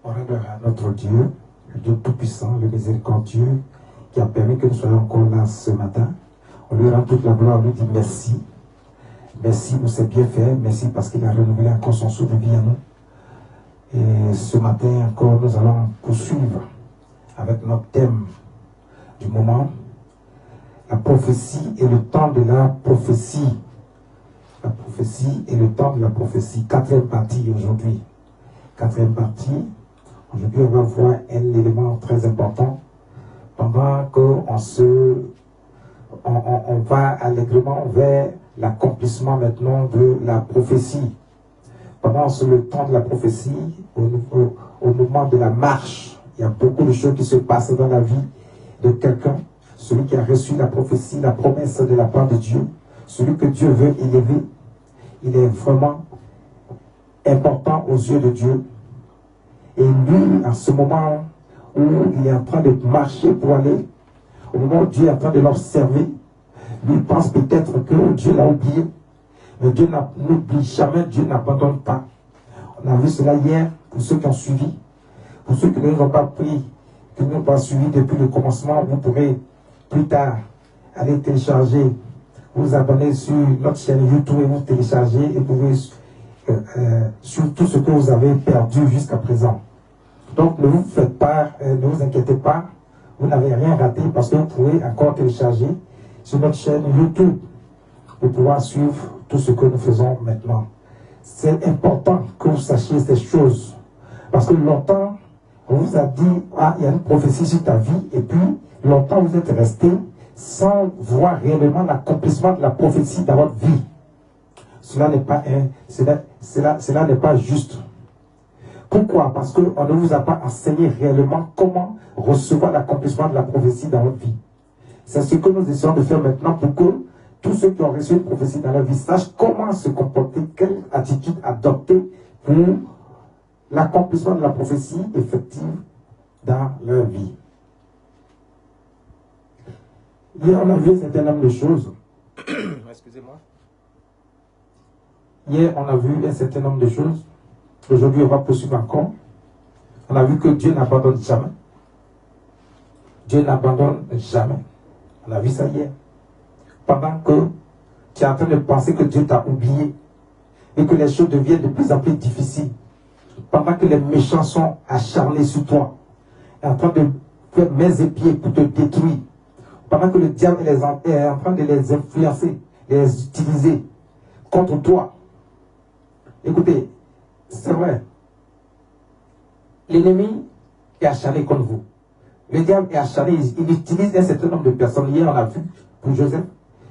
On rendra à notre Dieu, le Dieu Tout-Puissant, le Miséricordieux, qui a permis que nous soyons encore là ce matin. On lui rend toute la gloire, on lui dit merci. Merci pour ses bienfaits, merci parce qu'il a renouvelé encore son souffle de vie à nous. Et ce matin encore, nous allons poursuivre avec notre thème du moment, la prophétie et le temps de la prophétie. La prophétie et le temps de la prophétie. Quatrième partie aujourd'hui. Quatrième partie. Aujourd'hui, on va voir un élément très important. Pendant qu'on on va allègrement vers l'accomplissement maintenant de la prophétie. Pendant le temps de la prophétie, au moment de la marche, il y a beaucoup de choses qui se passent dans la vie de quelqu'un. Celui qui a reçu la prophétie, la promesse de la part de Dieu, celui que Dieu veut élever, il est vraiment important aux yeux de Dieu. Et lui, à ce moment où il est en train de marcher pour aller, au moment où Dieu est en train de l'observer, lui pense peut-être que Dieu l'a oublié. Mais Dieu n'oublie jamais, Dieu n'abandonne pas. On a vu cela hier, pour ceux qui ont suivi. Pour ceux qui ne nous ont pas pris, qui ne nous ont pas suivi depuis le commencement, vous pourrez plus tard aller télécharger, vous abonner sur notre chaîne YouTube et vous télécharger et vous pouvez sur tout ce que vous avez perdu jusqu'à présent. Donc ne vous faites pas, ne vous inquiétez pas, vous n'avez rien raté parce que vous pouvez encore télécharger sur notre chaîne YouTube pour pouvoir suivre tout ce que nous faisons maintenant. C'est important que vous sachiez ces choses parce que longtemps on vous a dit, ah, il y a une prophétie sur ta vie et puis longtemps vous êtes resté sans voir réellement l'accomplissement de la prophétie dans votre vie. Cela n'est pas cela n'est pas juste. Pourquoi? Parce qu'on ne vous a pas enseigné réellement comment recevoir l'accomplissement de la prophétie dans votre vie. C'est ce que nous essayons de faire maintenant pour que tous ceux qui ont reçu une prophétie dans leur vie sachent comment se comporter, quelle attitude adopter pour l'accomplissement de la prophétie effective dans leur vie. Hier, on a vu un certain nombre de choses. Excusez-moi. Hier, on a vu un certain nombre de choses. Aujourd'hui, on va poursuivre encore. On a vu que Dieu n'abandonne jamais. Dieu n'abandonne jamais. On a vu ça hier. Pendant que tu es en train de penser que Dieu t'a oublié et que les choses deviennent de plus en plus difficiles, pendant que les méchants sont acharnés sur toi, en train de faire mains et pieds pour te détruire, pendant que le diable est en train de les influencer, les utiliser contre toi. Écoutez, c'est vrai. L'ennemi est acharné contre vous. Le diable est acharné, il utilise un certain nombre de personnes. Hier, on a vu pour Joseph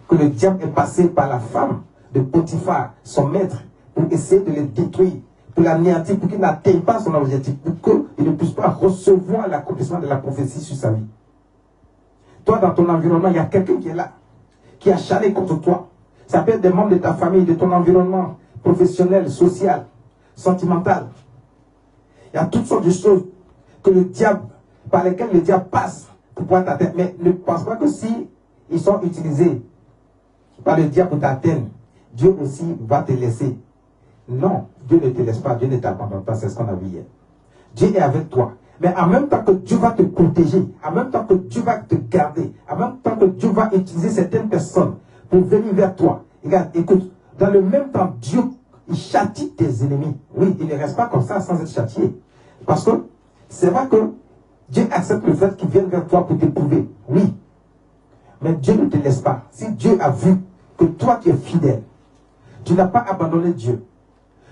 que le diable est passé par la femme de Potiphar, son maître, pour essayer de le détruire, pour l'anéantir, pour qu'il n'atteigne pas son objectif, pour qu'il ne puisse pas recevoir l'accomplissement de la prophétie sur sa vie. Toi, dans ton environnement, il y a quelqu'un qui est là, qui est acharné contre toi. Ça peut être des membres de ta famille, de ton environnement professionnel, social, sentimental. Il y a toutes sortes de choses que le diable, par lesquelles le diable passe pour pouvoir t'atteindre. Mais ne pense pas que si ils sont utilisés par le diable pour t'atteindre, Dieu aussi va te laisser. Non, Dieu ne te laisse pas, Dieu ne t'abandonne pas, c'est ce qu'on a vu hier. Dieu est avec toi. Mais en même temps que Dieu va te protéger, en même temps que Dieu va te garder, en même temps que Dieu va utiliser certaines personnes pour venir vers toi. Regarde, écoute, dans le même temps, Dieu, il châtie tes ennemis. Oui, il ne reste pas comme ça sans être châtié. Parce que c'est vrai que Dieu accepte le fait qu'il vienne vers toi pour t'éprouver. Oui. Mais Dieu ne te laisse pas. Si Dieu a vu que toi tu es fidèle, tu n'as pas abandonné Dieu,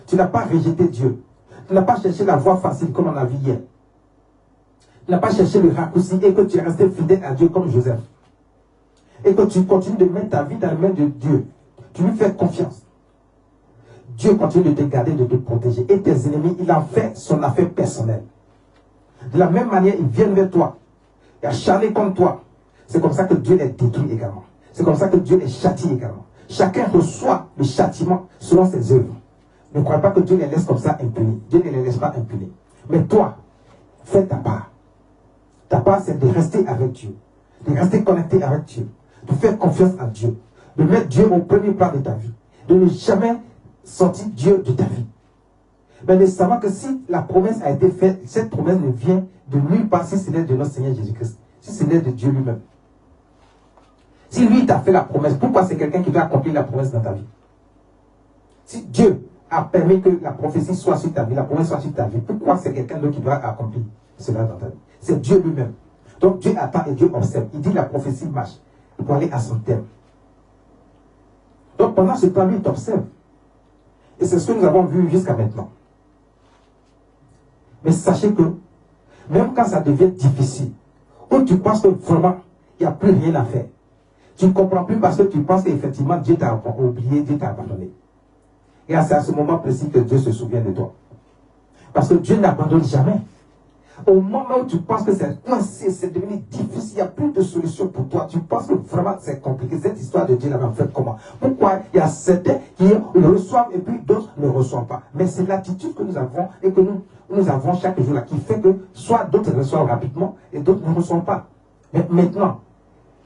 tu n'as pas rejeté Dieu, tu n'as pas cherché la voie facile comme on a vu hier, tu n'as pas cherché le raccourci et que tu es resté fidèle à Dieu comme Joseph, et que tu continues de mettre ta vie dans les mains de Dieu, tu lui fais confiance. Dieu continue de te garder, de te protéger. Et tes ennemis, il en fait son affaire personnelle. De la même manière, ils viennent vers toi. Ils acharnés contre toi. C'est comme ça que Dieu les détruit également. C'est comme ça que Dieu les châtie également. Chacun reçoit le châtiment selon ses œuvres. Ne crois pas que Dieu les laisse comme ça impunis. Dieu ne les laisse pas impunis. Mais toi, fais ta part. Ta part, c'est de rester avec Dieu. De rester connecté avec Dieu. De faire confiance à Dieu. De mettre Dieu au premier plan de ta vie. De ne jamais sortir Dieu de ta vie. Mais de savoir que si la promesse a été faite, cette promesse ne vient de nulle part si ce n'est de notre Seigneur Jésus-Christ, si ce n'est de Dieu lui-même. Si lui t'a fait la promesse, pourquoi c'est quelqu'un qui doit accomplir la promesse dans ta vie? Si Dieu a permis que la prophétie soit sur ta vie, la promesse soit sur ta vie, pourquoi c'est quelqu'un d'autre qui doit accomplir cela dans ta vie? C'est Dieu lui-même. Donc Dieu attend et Dieu observe. Il dit la prophétie marche pour aller à son terme. Donc pendant ce temps, lui, il t'observe. Et c'est ce que nous avons vu jusqu'à maintenant. Mais sachez que, même quand ça devient difficile, où tu penses que vraiment, il n'y a plus rien à faire, tu ne comprends plus parce que tu penses qu'effectivement, Dieu t'a oublié, Dieu t'a abandonné. Et c'est à ce moment précis que Dieu se souvient de toi. Parce que Dieu n'abandonne jamais. Au moment où tu penses que c'est coincé, c'est devenu difficile, il n'y a plus de solution pour toi, tu penses que vraiment c'est compliqué. Cette histoire de Dieu là, en fait, comment? Pourquoi il y a certains qui le reçoivent et puis d'autres ne le reçoivent pas? Mais c'est l'attitude que nous avons et que nous avons chaque jour là qui fait que soit d'autres reçoivent rapidement et d'autres ne reçoivent pas. Mais maintenant,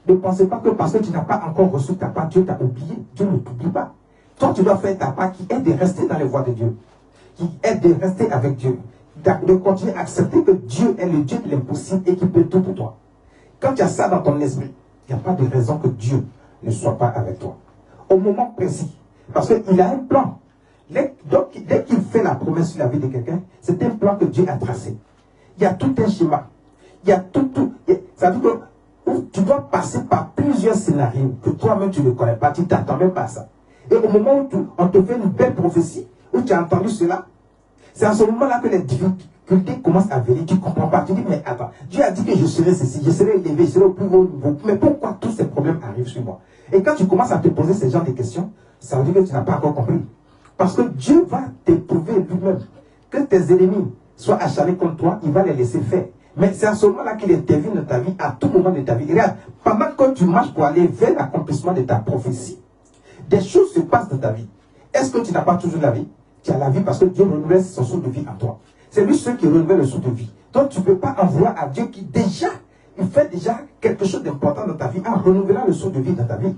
ne pensez pas que parce que tu n'as pas encore reçu ta part, Dieu t'a oublié. Dieu ne t'oublie pas. Toi, tu dois faire ta part qui est de rester dans les voies de Dieu, qui est de rester avec Dieu, de continuer à accepter que Dieu est le Dieu de l'impossible et qu'il peut tout pour toi. Quand tu as ça dans ton esprit, il n'y a pas de raison que Dieu ne soit pas avec toi. Au moment précis. Parce qu'il a un plan. Donc, dès qu'il fait la promesse sur la vie de quelqu'un, c'est un plan que Dieu a tracé. Il y a tout un schéma. Il y a tout. Ça veut dire que tu dois passer par plusieurs scénarios que toi-même tu ne connais pas. Tu ne t'attends même pas à ça. Et au moment où on te fait une belle prophétie, où tu as entendu cela, c'est à ce moment-là que les difficultés commencent à venir. Tu ne comprends pas. Tu dis, mais attends, Dieu a dit que je serai ceci, je serai élevé, je serai au plus haut niveau. Mais pourquoi tous ces problèmes arrivent sur moi? Et quand tu commences à te poser ce genre de questions, ça veut dire que tu n'as pas encore compris. Parce que Dieu va t'éprouver lui-même. Que tes ennemis soient acharnés contre toi, il va les laisser faire. Mais c'est à ce moment-là qu'il intervient dans ta vie, à tout moment de ta vie. Regarde, pendant que tu marches pour aller vers l'accomplissement de ta prophétie, des choses se passent dans ta vie. Est-ce que tu n'as pas toujours la vie? Tu as la vie parce que Dieu renouvelle son souffle de vie en toi. C'est lui seul qui renouvelle le souffle de vie. Donc tu ne peux pas en vouloir à Dieu qui déjà, il fait déjà quelque chose d'important dans ta vie en renouvelant le souffle de vie dans ta vie.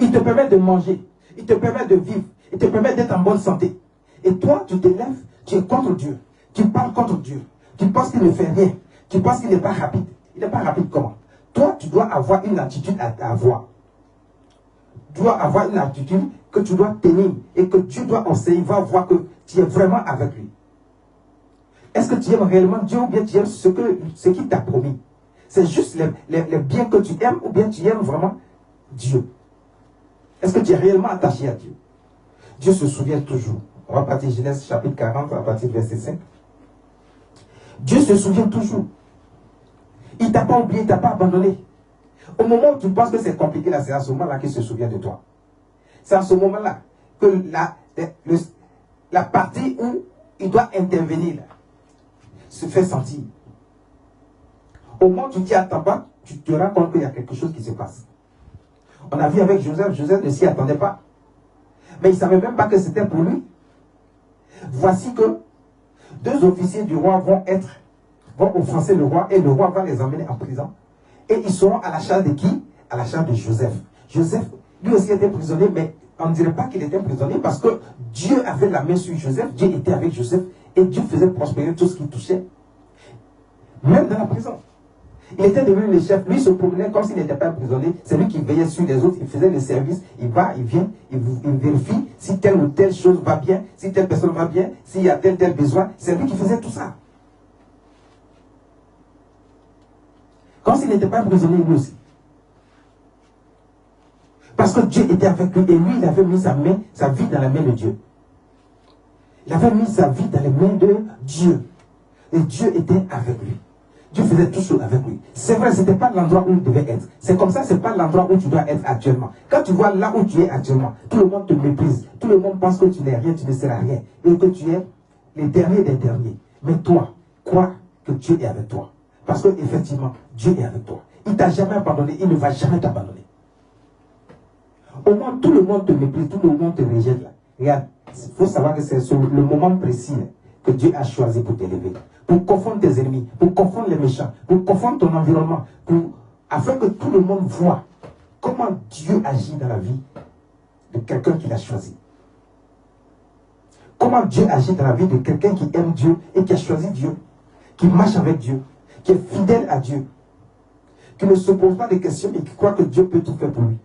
Il te permet de manger, il te permet de vivre, il te permet d'être en bonne santé. Et toi, tu te lèves, tu es contre Dieu. Tu parles contre Dieu. Tu penses qu'il ne fait rien. Tu penses qu'il n'est pas rapide. Il n'est pas rapide comment? Toi, tu dois avoir une attitude à avoir. Tu dois avoir une attitude que tu dois tenir et que Dieu doit enseigner. Il va voir que tu es vraiment avec lui. Est-ce que tu aimes réellement Dieu ou bien tu aimes ce qu'il t'a promis? C'est juste les biens que tu aimes ou bien tu aimes vraiment Dieu? Est-ce que tu es réellement attaché à Dieu? Dieu se souvient toujours. On va partir Genèse chapitre 40, à partir du verset 5. Dieu se souvient toujours. Il ne t'a pas oublié, il ne t'a pas abandonné. Au moment où tu penses que c'est compliqué, là, c'est à ce moment-là qu'il se souvient de toi. C'est à ce moment-là que la partie où il doit intervenir là, se fait sentir. Au moment où tu t'y attends pas, tu te rends compte qu'il y a quelque chose qui se passe. On a vu avec Joseph, Joseph ne s'y attendait pas. Mais il ne savait même pas que c'était pour lui. Voici que 2 officiers du roi vont offenser le roi et le roi va les emmener en prison. Et ils seront à la charge de qui? À la charge de Joseph. Joseph, lui aussi était prisonnier, mais on ne dirait pas qu'il était prisonnier parce que Dieu avait la main sur Joseph, Dieu était avec Joseph et Dieu faisait prospérer tout ce qu'il touchait. Même dans la prison. Il était devenu le chef. Lui se promenait comme s'il n'était pas prisonnier. C'est lui qui veillait sur les autres. Il faisait le service. Il va, il vient, il vérifie si telle ou telle chose va bien, si telle personne va bien, s'il y a tel besoin. C'est lui qui faisait tout ça. Comme s'il n'était pas prisonnier lui aussi. Parce que Dieu était avec lui et lui, il avait mis sa vie dans la main de Dieu. Il avait mis sa vie dans les mains de Dieu. Et Dieu était avec lui. Dieu faisait tout chose avec lui. C'est vrai, ce n'était pas l'endroit où il devait être. C'est comme ça, ce n'est pas l'endroit où tu dois être actuellement. Quand tu vois là où tu es actuellement, tout le monde te méprise. Tout le monde pense que tu n'es rien, tu ne seras rien. Et que tu es les derniers des derniers. Mais toi, crois que Dieu est avec toi. Parce qu'effectivement, Dieu est avec toi. Il ne t'a jamais abandonné, il ne va jamais t'abandonner. Au moins, tout le monde te méprise, tout le monde te rejette là. Regarde, il faut savoir que c'est sur le moment précis que Dieu a choisi pour t'élever. Pour confondre tes ennemis, pour confondre les méchants, pour confondre ton environnement, afin que tout le monde voit comment Dieu agit dans la vie de quelqu'un qu'il a choisi. comment Dieu agit dans la vie de quelqu'un qui aime Dieu et qui a choisi Dieu, qui marche avec Dieu, qui est fidèle à Dieu, qui ne se pose pas de questions et qui croit que Dieu peut tout faire pour lui.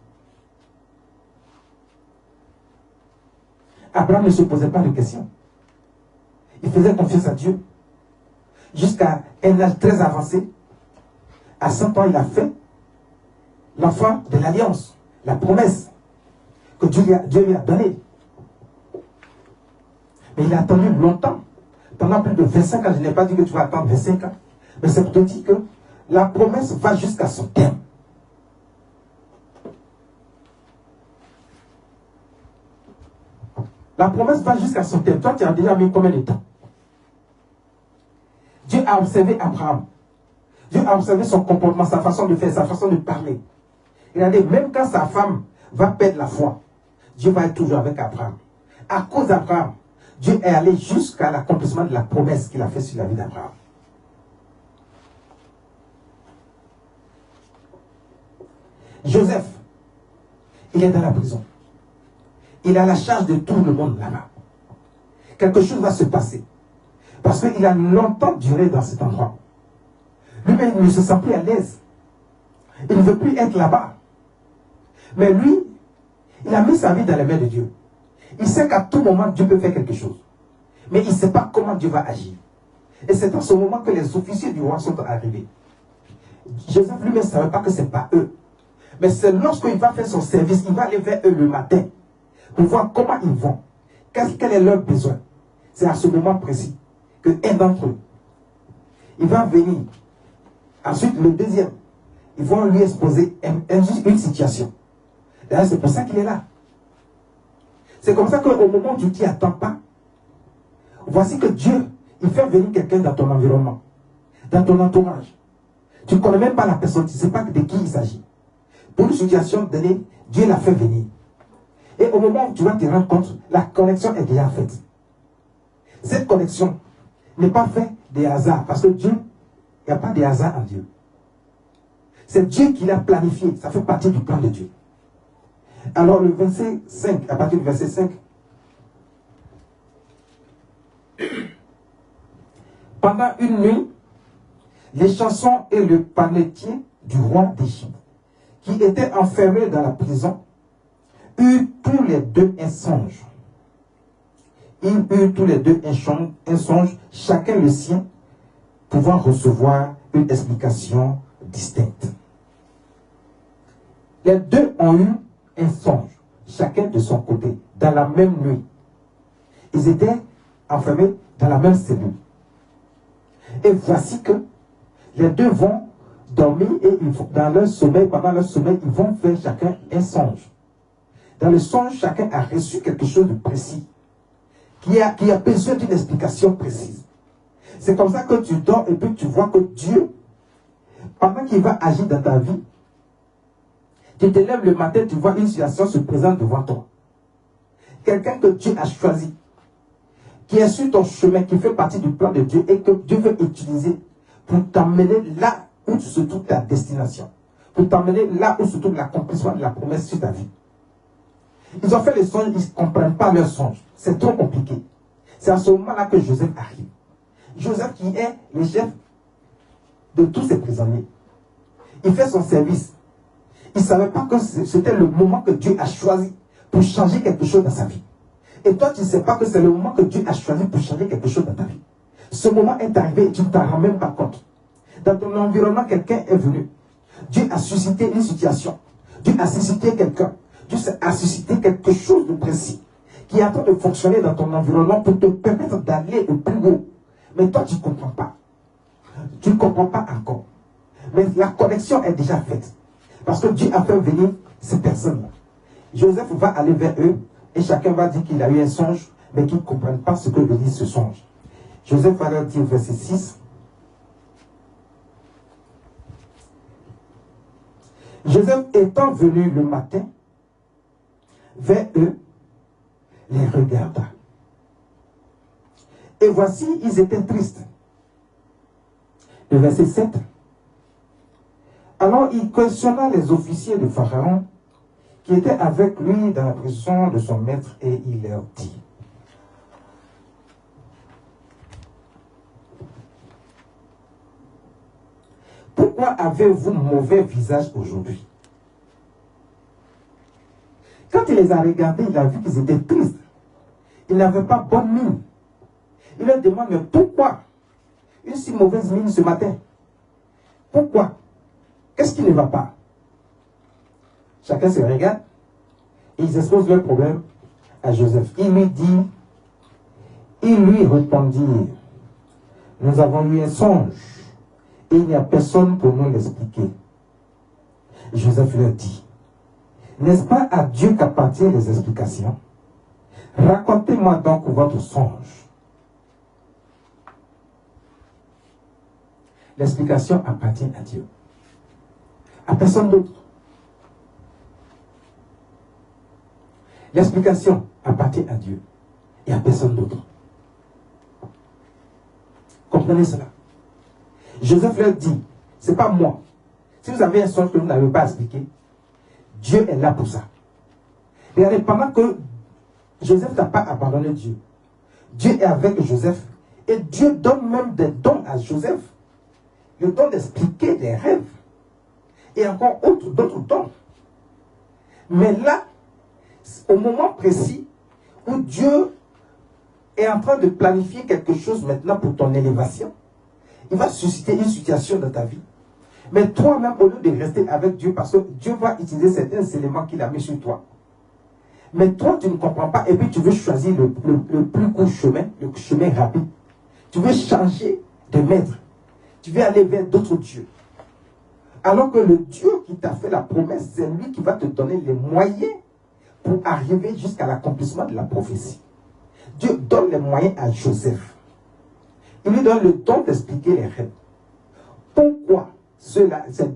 Abraham ne se posait pas de questions. Il faisait confiance à Dieu. Jusqu'à un âge très avancé, à 100 ans, il a fait l'enfant de l'alliance, la promesse que Dieu lui a donnée. Mais il a attendu longtemps, pendant plus de 25 ans. Je n'ai pas dit que tu vas attendre 25 ans, mais c'est pour te dire que la promesse va jusqu'à son terme. La promesse va jusqu'à son terme. Toi, tu as déjà mis combien de temps? Dieu a observé Abraham. Dieu a observé son comportement, sa façon de faire, sa façon de parler. Il a dit, même quand sa femme va perdre la foi, Dieu va être toujours avec Abraham. À cause d'Abraham, Dieu est allé jusqu'à l'accomplissement de la promesse qu'il a faite sur la vie d'Abraham. Joseph, il est dans la prison. Il a la charge de tout le monde là-bas. Quelque chose va se passer. Parce qu'il a longtemps duré dans cet endroit. Lui-même, il ne se sent plus à l'aise. Il ne veut plus être là-bas. Mais lui, il a mis sa vie dans les mains de Dieu. Il sait qu'à tout moment, Dieu peut faire quelque chose. Mais il ne sait pas comment Dieu va agir. Et c'est dans ce moment que les officiers du roi sont arrivés. Joseph lui-même ne savait pas que ce n'est pas eux. Mais c'est lorsqu'il va faire son service, il va aller vers eux le matin pour voir comment ils vont. Quel est leur besoin. C'est à ce moment précis que un d'entre eux, il va venir. Ensuite, le deuxième, ils vont lui exposer une situation. D'ailleurs, c'est pour ça qu'il est là. C'est comme ça qu'au moment où tu t'y attends pas, voici que Dieu, il fait venir quelqu'un dans ton environnement, dans ton entourage. Tu ne connais même pas la personne, tu ne sais pas de qui il s'agit. Pour une situation donnée, Dieu l'a fait venir. Et au moment où tu vas te rendre compte, la connexion est déjà faite. Cette connexion n'est pas faite des hasards, parce que Dieu, il n'y a pas de hasard en Dieu. C'est Dieu qui l'a planifié, ça fait partie du plan de Dieu. Alors le verset 5, à partir du verset 5, pendant une nuit, les chansons et le panetier du roi d'Égypte, qui étaient enfermés dans la prison, eurent tous les deux un songe. Ils eurent tous les deux un songe, chacun le sien, pouvant recevoir une explication distincte. Les deux ont eu un songe, chacun de son côté, dans la même nuit. Ils étaient enfermés dans la même cellule. Et voici que les deux vont dormir et dans leur sommeil, pendant leur sommeil, ils vont faire chacun un songe. Dans le songe, chacun a reçu quelque chose de précis, qui a besoin d'une explication précise. C'est comme ça que tu dors et puis tu vois que Dieu, pendant qu'il va agir dans ta vie, tu te lèves le matin, tu vois une situation se présente devant toi. Quelqu'un que Dieu a choisi, qui est sur ton chemin, qui fait partie du plan de Dieu et que Dieu veut utiliser pour t'emmener là où se trouve ta destination, pour t'emmener là où se trouve l'accomplissement de la promesse sur ta vie. Ils ont fait les songes, ils ne comprennent pas leurs songes. C'est trop compliqué. C'est à ce moment-là que Joseph arrive. Joseph qui est le chef de tous ces prisonniers. Il fait son service. Il ne savait pas que c'était le moment que Dieu a choisi pour changer quelque chose dans sa vie. Et toi, tu ne sais pas que c'est le moment que Dieu a choisi pour changer quelque chose dans ta vie. Ce moment est arrivé et tu ne t'en rends même pas compte. Dans ton environnement, quelqu'un est venu. Dieu a suscité une situation. Dieu a suscité quelqu'un. Dieu a suscité quelque chose de précis qui est en train de fonctionner dans ton environnement pour te permettre d'aller au plus haut. Mais toi, tu ne comprends pas. Tu ne comprends pas encore. Mais la connexion est déjà faite. Parce que Dieu a fait venir ces personnes-là. Joseph va aller vers eux et chacun va dire qu'il a eu un songe, mais qu'ils ne comprennent pas ce que veut dire ce songe. Joseph va leur dire, verset 6, Joseph étant venu le matin vers eux, les regarda. Et voici, ils étaient tristes. Le verset 7. Alors il questionna les officiers de Pharaon qui étaient avec lui dans la prison de son maître et il leur dit, Pourquoi avez-vous mauvais visage aujourd'hui? Quand il les a regardés, il a vu qu'ils étaient tristes. Ils n'avaient pas bonne mine. Il leur demande, mais pourquoi une si mauvaise mine ce matin? Pourquoi? Qu'est-ce qui ne va pas? Chacun se regarde et ils exposent leur problème à Joseph. Il lui répondit, nous avons eu un songe et il n'y a personne pour nous l'expliquer. Joseph leur dit, n'est-ce pas à Dieu qu'appartiennent les explications? Racontez-moi donc votre songe. L'explication appartient à Dieu, à personne d'autre. L'explication appartient à Dieu et à personne d'autre. Comprenez cela. Joseph leur dit, c'est pas moi. Si vous avez un songe que vous n'avez pas expliqué, Dieu est là pour ça. Regardez, pendant que Joseph n'a pas abandonné Dieu, Dieu est avec Joseph et Dieu donne même des dons à Joseph. Le don d'expliquer des rêves et encore d'autres dons. Mais là, au moment précis où Dieu est en train de planifier quelque chose maintenant pour ton élévation, il va susciter une situation dans ta vie. Mais toi-même, au lieu de rester avec Dieu, parce que Dieu va utiliser certains éléments qu'il a mis sur toi. Mais toi, tu ne comprends pas et puis tu veux choisir le plus court chemin, le chemin rapide. Tu veux changer de maître. Tu veux aller vers d'autres dieux. Alors que le Dieu qui t'a fait la promesse, c'est lui qui va te donner les moyens pour arriver jusqu'à l'accomplissement de la prophétie. Dieu donne les moyens à Joseph. Il lui donne le don d'expliquer les rêves. Pourquoi ces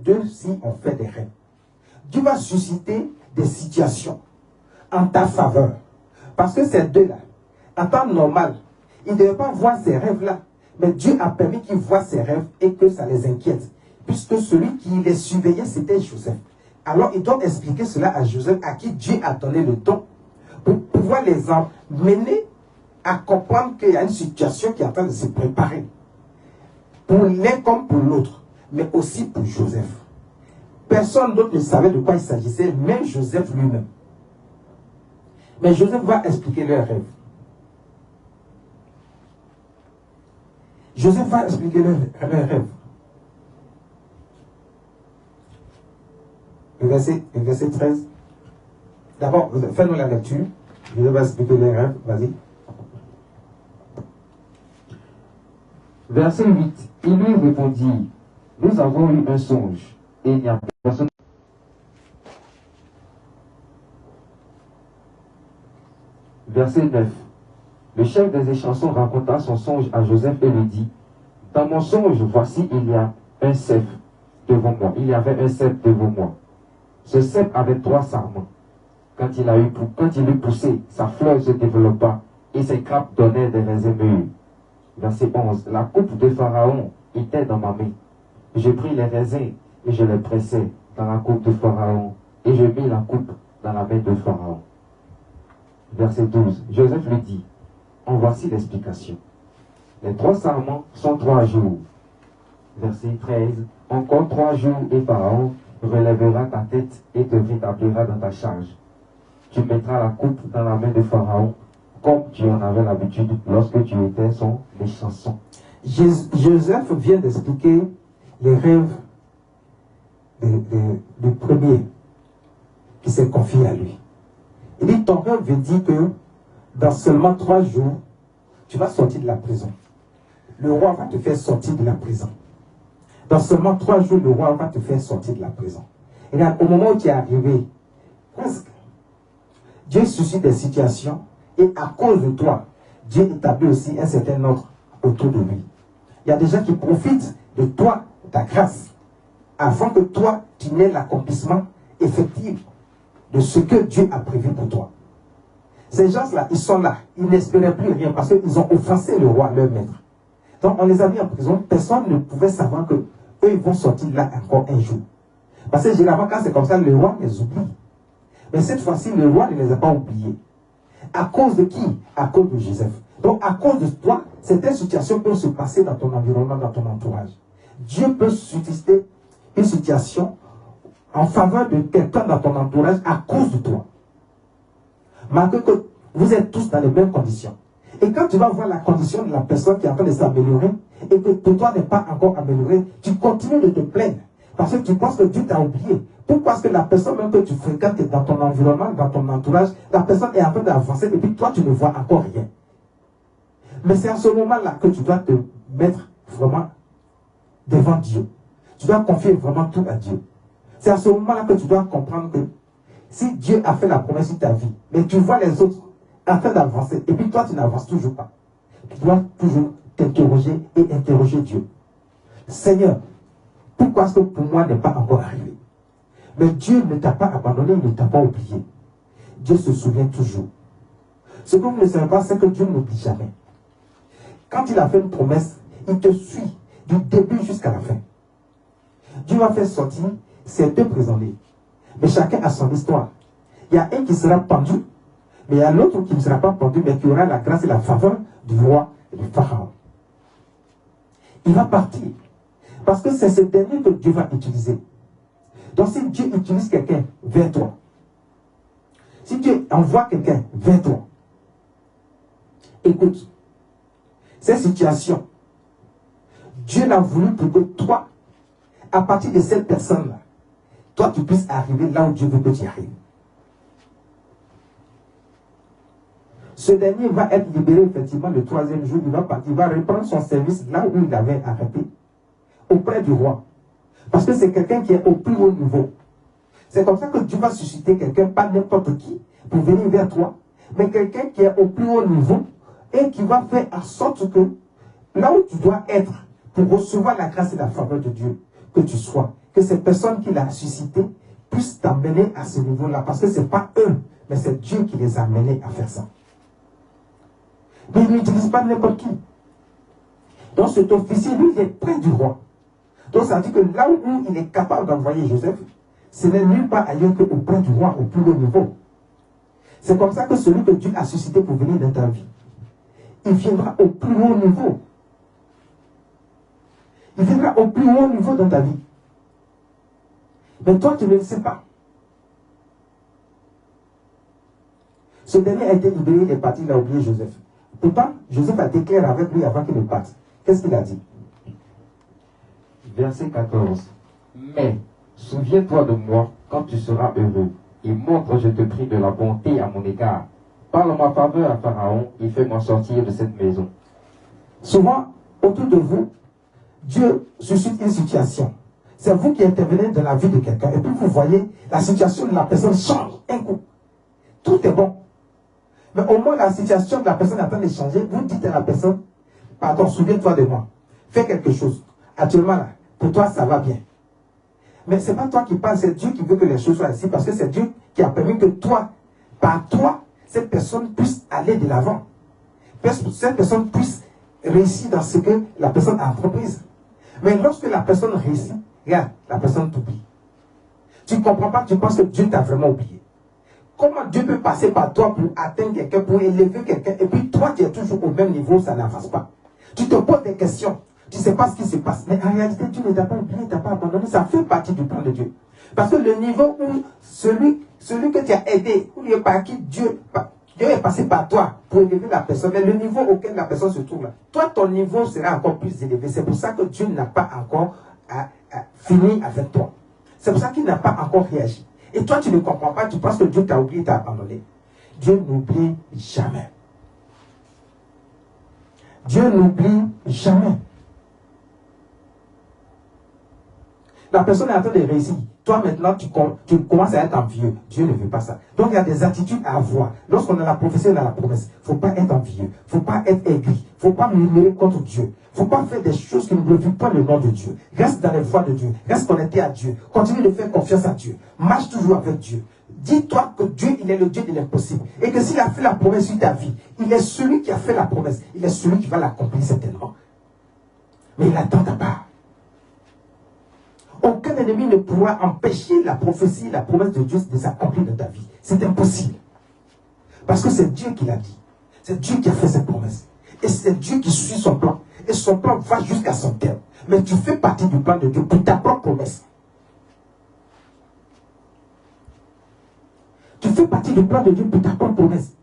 deux-ci ont fait des rêves? Dieu va susciter des situations en ta faveur. Parce que ces deux-là, en temps normal, ils ne devaient pas voir ces rêves-là. Mais Dieu a permis qu'ils voient ces rêves et que ça les inquiète. Puisque celui qui les surveillait, c'était Joseph. Alors, il doit expliquer cela à Joseph, à qui Dieu a donné le don, pour pouvoir les emmener à comprendre qu'il y a une situation qui est en train de se préparer. Pour l'un comme pour l'autre, mais aussi pour Joseph. Personne d'autre ne savait de quoi il s'agissait, même Joseph lui-même. Mais Joseph va expliquer leurs rêves. Joseph va expliquer leurs rêves. Le verset 13. D'abord, fais-nous la lecture. Joseph va expliquer les rêves. Vas-y. Verset 8. Il lui répondit, nous avons eu un songe, et il n'y a personne. Verset 9. Le chef des échansons raconta son songe à Joseph et lui dit, dans mon songe, voici, il y a un cep devant moi. Il y avait un cep devant moi. Ce cep avait 3 sarments. Quand il eut poussé, sa fleur se développa et ses grappes donnaient des raisins mûrs. Verset 11. La coupe de Pharaon était dans ma main. Je pris les raisins et je les pressai dans la coupe de Pharaon et je mis la coupe dans la main de Pharaon. Verset 12. Joseph lui dit, en voici l'explication. Les 3 sarments sont 3 jours. Verset 13. Encore 3 jours et Pharaon relèvera ta tête et te rétablira dans ta charge. Tu mettras la coupe dans la main de Pharaon comme tu en avais l'habitude lorsque tu étais son échanson. Joseph vient d'expliquer les rêves du premier qui s'est confié à lui. Il dit, ton rêve veut dire que dans seulement 3 jours, tu vas sortir de la prison. Le roi va te faire sortir de la prison. Dans seulement 3 jours, le roi va te faire sortir de la prison. Et regarde, au moment où tu es arrivé, presque, Dieu suscite des situations et à cause de toi, Dieu établit aussi un certain ordre autour de lui. Il y a des gens qui profitent de toi, de ta grâce, avant que toi, tu n'aies l'accomplissement effectif de ce que Dieu a prévu pour toi. Ces gens-là, ils sont là, ils n'espéraient plus rien parce qu'ils ont offensé le roi, leur maître. Donc on les a mis en prison, personne ne pouvait savoir que eux ils vont sortir là encore un jour. Parce que généralement quand c'est comme ça, le roi les oublie. Mais cette fois-ci, le roi ne les a pas oubliés. À cause de qui? À cause de Joseph. Donc à cause de toi, certaines situations peuvent se passer dans ton environnement, dans ton entourage. Dieu peut susciter une situation en faveur de quelqu'un dans ton entourage à cause de toi. Malgré que vous êtes tous dans les mêmes conditions. Et quand tu vas voir la condition de la personne qui est en train de s'améliorer et que toi n'est pas encore amélioré, tu continues de te plaindre. Parce que tu penses que Dieu t'a oublié. Pourquoi est-ce que la personne même que tu fréquentes dans ton environnement, dans ton entourage, la personne est en train d'avancer et puis toi tu ne vois encore rien. Mais c'est à ce moment-là que tu dois te mettre vraiment devant Dieu. Tu dois confier vraiment tout à Dieu. C'est à ce moment-là que tu dois comprendre que si Dieu a fait la promesse sur ta vie, mais tu vois les autres en train d'avancer, et puis toi tu n'avances toujours pas. Tu dois toujours t'interroger et interroger Dieu. Seigneur, pourquoi est-ce que pour moi n'est pas encore arrivé? Mais Dieu ne t'a pas abandonné, il ne t'a pas oublié. Dieu se souvient toujours. Ce que vous ne savez pas, c'est que Dieu n'oublie jamais. Quand il a fait une promesse, il te suit du début jusqu'à la fin. Dieu va faire sortir ces deux prisonniers. Mais chacun a son histoire. Il y a un qui sera pendu, mais il y a l'autre qui ne sera pas pendu, mais qui aura la grâce et la faveur du roi et du pharaon. Il va partir. Parce que c'est ce dernier que Dieu va utiliser. Donc si Dieu utilise quelqu'un vers toi, si Dieu envoie quelqu'un vers toi, écoute, cette situation, Dieu l'a voulu pour que toi, à partir de cette personne-là, toi tu puisses arriver là où Dieu veut que tu arrives. Ce dernier va être libéré effectivement le troisième jour, il va partir, il va reprendre son service là où il avait arrêté, auprès du roi. Parce que c'est quelqu'un qui est au plus haut niveau. C'est comme ça que Dieu va susciter quelqu'un, pas n'importe qui, pour venir vers toi, mais quelqu'un qui est au plus haut niveau et qui va faire en sorte que là où tu dois être pour recevoir la grâce et la faveur de Dieu, que tu sois, que ces personnes qu'il a suscitées puissent t'amener à ce niveau-là. Parce que ce n'est pas eux, mais c'est Dieu qui les a amenés à faire ça. Mais il n'utilise pas n'importe qui. Donc cet officier, lui, il est près du roi. Donc ça dit que là où il est capable d'envoyer Joseph, ce n'est nulle part ailleurs qu'auprès du roi, au plus haut niveau. C'est comme ça que celui que Dieu a suscité pour venir dans ta vie, il viendra au plus haut niveau. Il viendra au plus haut niveau dans ta vie. Mais toi, tu ne le sais pas. Ce dernier a été libéré, il est parti, il a oublié Joseph. Pourtant, Joseph a été clair avec lui avant qu'il ne parte. Qu'est-ce qu'il a dit? Verset 14. Mais, souviens-toi de moi quand tu seras heureux, et montre, je te prie, de la bonté à mon égard. Parle en ma faveur à Pharaon, et fais-moi sortir de cette maison. Souvent, autour de vous, Dieu suscite une situation. C'est vous qui intervenez dans la vie de quelqu'un. Et puis vous voyez, la situation de la personne change un coup. Tout est bon. Mais au moins la situation de la personne est en train de changer. Vous dites à la personne, pardon, souviens-toi de moi. Fais quelque chose. Actuellement, là, pour toi, ça va bien. Mais ce n'est pas toi qui parles, c'est Dieu qui veut que les choses soient ainsi. Parce que c'est Dieu qui a permis que toi, par toi, cette personne puisse aller de l'avant. Cette personne puisse réussir dans ce que la personne a entreprise. Mais lorsque la personne réussit, regarde, la personne t'oublie. Tu ne comprends pas, tu penses que Dieu t'a vraiment oublié. Comment Dieu peut passer par toi pour atteindre quelqu'un, pour élever quelqu'un, et puis toi tu es toujours au même niveau, ça n'avance pas. Tu te poses des questions, tu ne sais pas ce qui se passe. Mais en réalité, Dieu ne t'a pas oublié, ne t'a pas abandonné, ça fait partie du plan de Dieu. Parce que le niveau où celui que tu as aidé, où il est par qui Dieu est passé par toi pour élever la personne, mais le niveau auquel la personne se trouve là, toi ton niveau sera encore plus élevé. C'est pour ça que Dieu n'a pas encore fini avec toi. C'est pour ça qu'il n'a pas encore réagi. Et toi tu ne comprends pas, tu penses que Dieu t'a oublié, t'a abandonné. Dieu n'oublie jamais. Dieu n'oublie jamais. La personne est en train de réussir. Toi maintenant, tu commences à être envieux. Dieu ne veut pas ça. Donc il y a des attitudes à avoir. Lorsqu'on a la prophétie, on a la promesse. Il ne faut pas être envieux. Il ne faut pas être aigri. Il ne faut pas murmurer contre Dieu. Il ne faut pas faire des choses qui ne glorifient pas le nom de Dieu. Reste dans les voies de Dieu. Reste connecté à Dieu. Continue de faire confiance à Dieu. Marche toujours avec Dieu. Dis-toi que Dieu, il est le Dieu de l'impossible. Et que s'il a fait la promesse sur ta vie, il est celui qui a fait la promesse. Il est celui qui va l'accomplir certainement. Mais il attend ta part. Aucun ennemi ne pourra empêcher la prophétie, la promesse de Dieu de s'accomplir dans ta vie. C'est impossible. Parce que c'est Dieu qui l'a dit. C'est Dieu qui a fait cette promesse. Et c'est Dieu qui suit son plan. Et son plan va jusqu'à son terme. Mais tu fais partie du plan de Dieu pour ta propre promesse. du plan de Dieu pour ta propre promesse.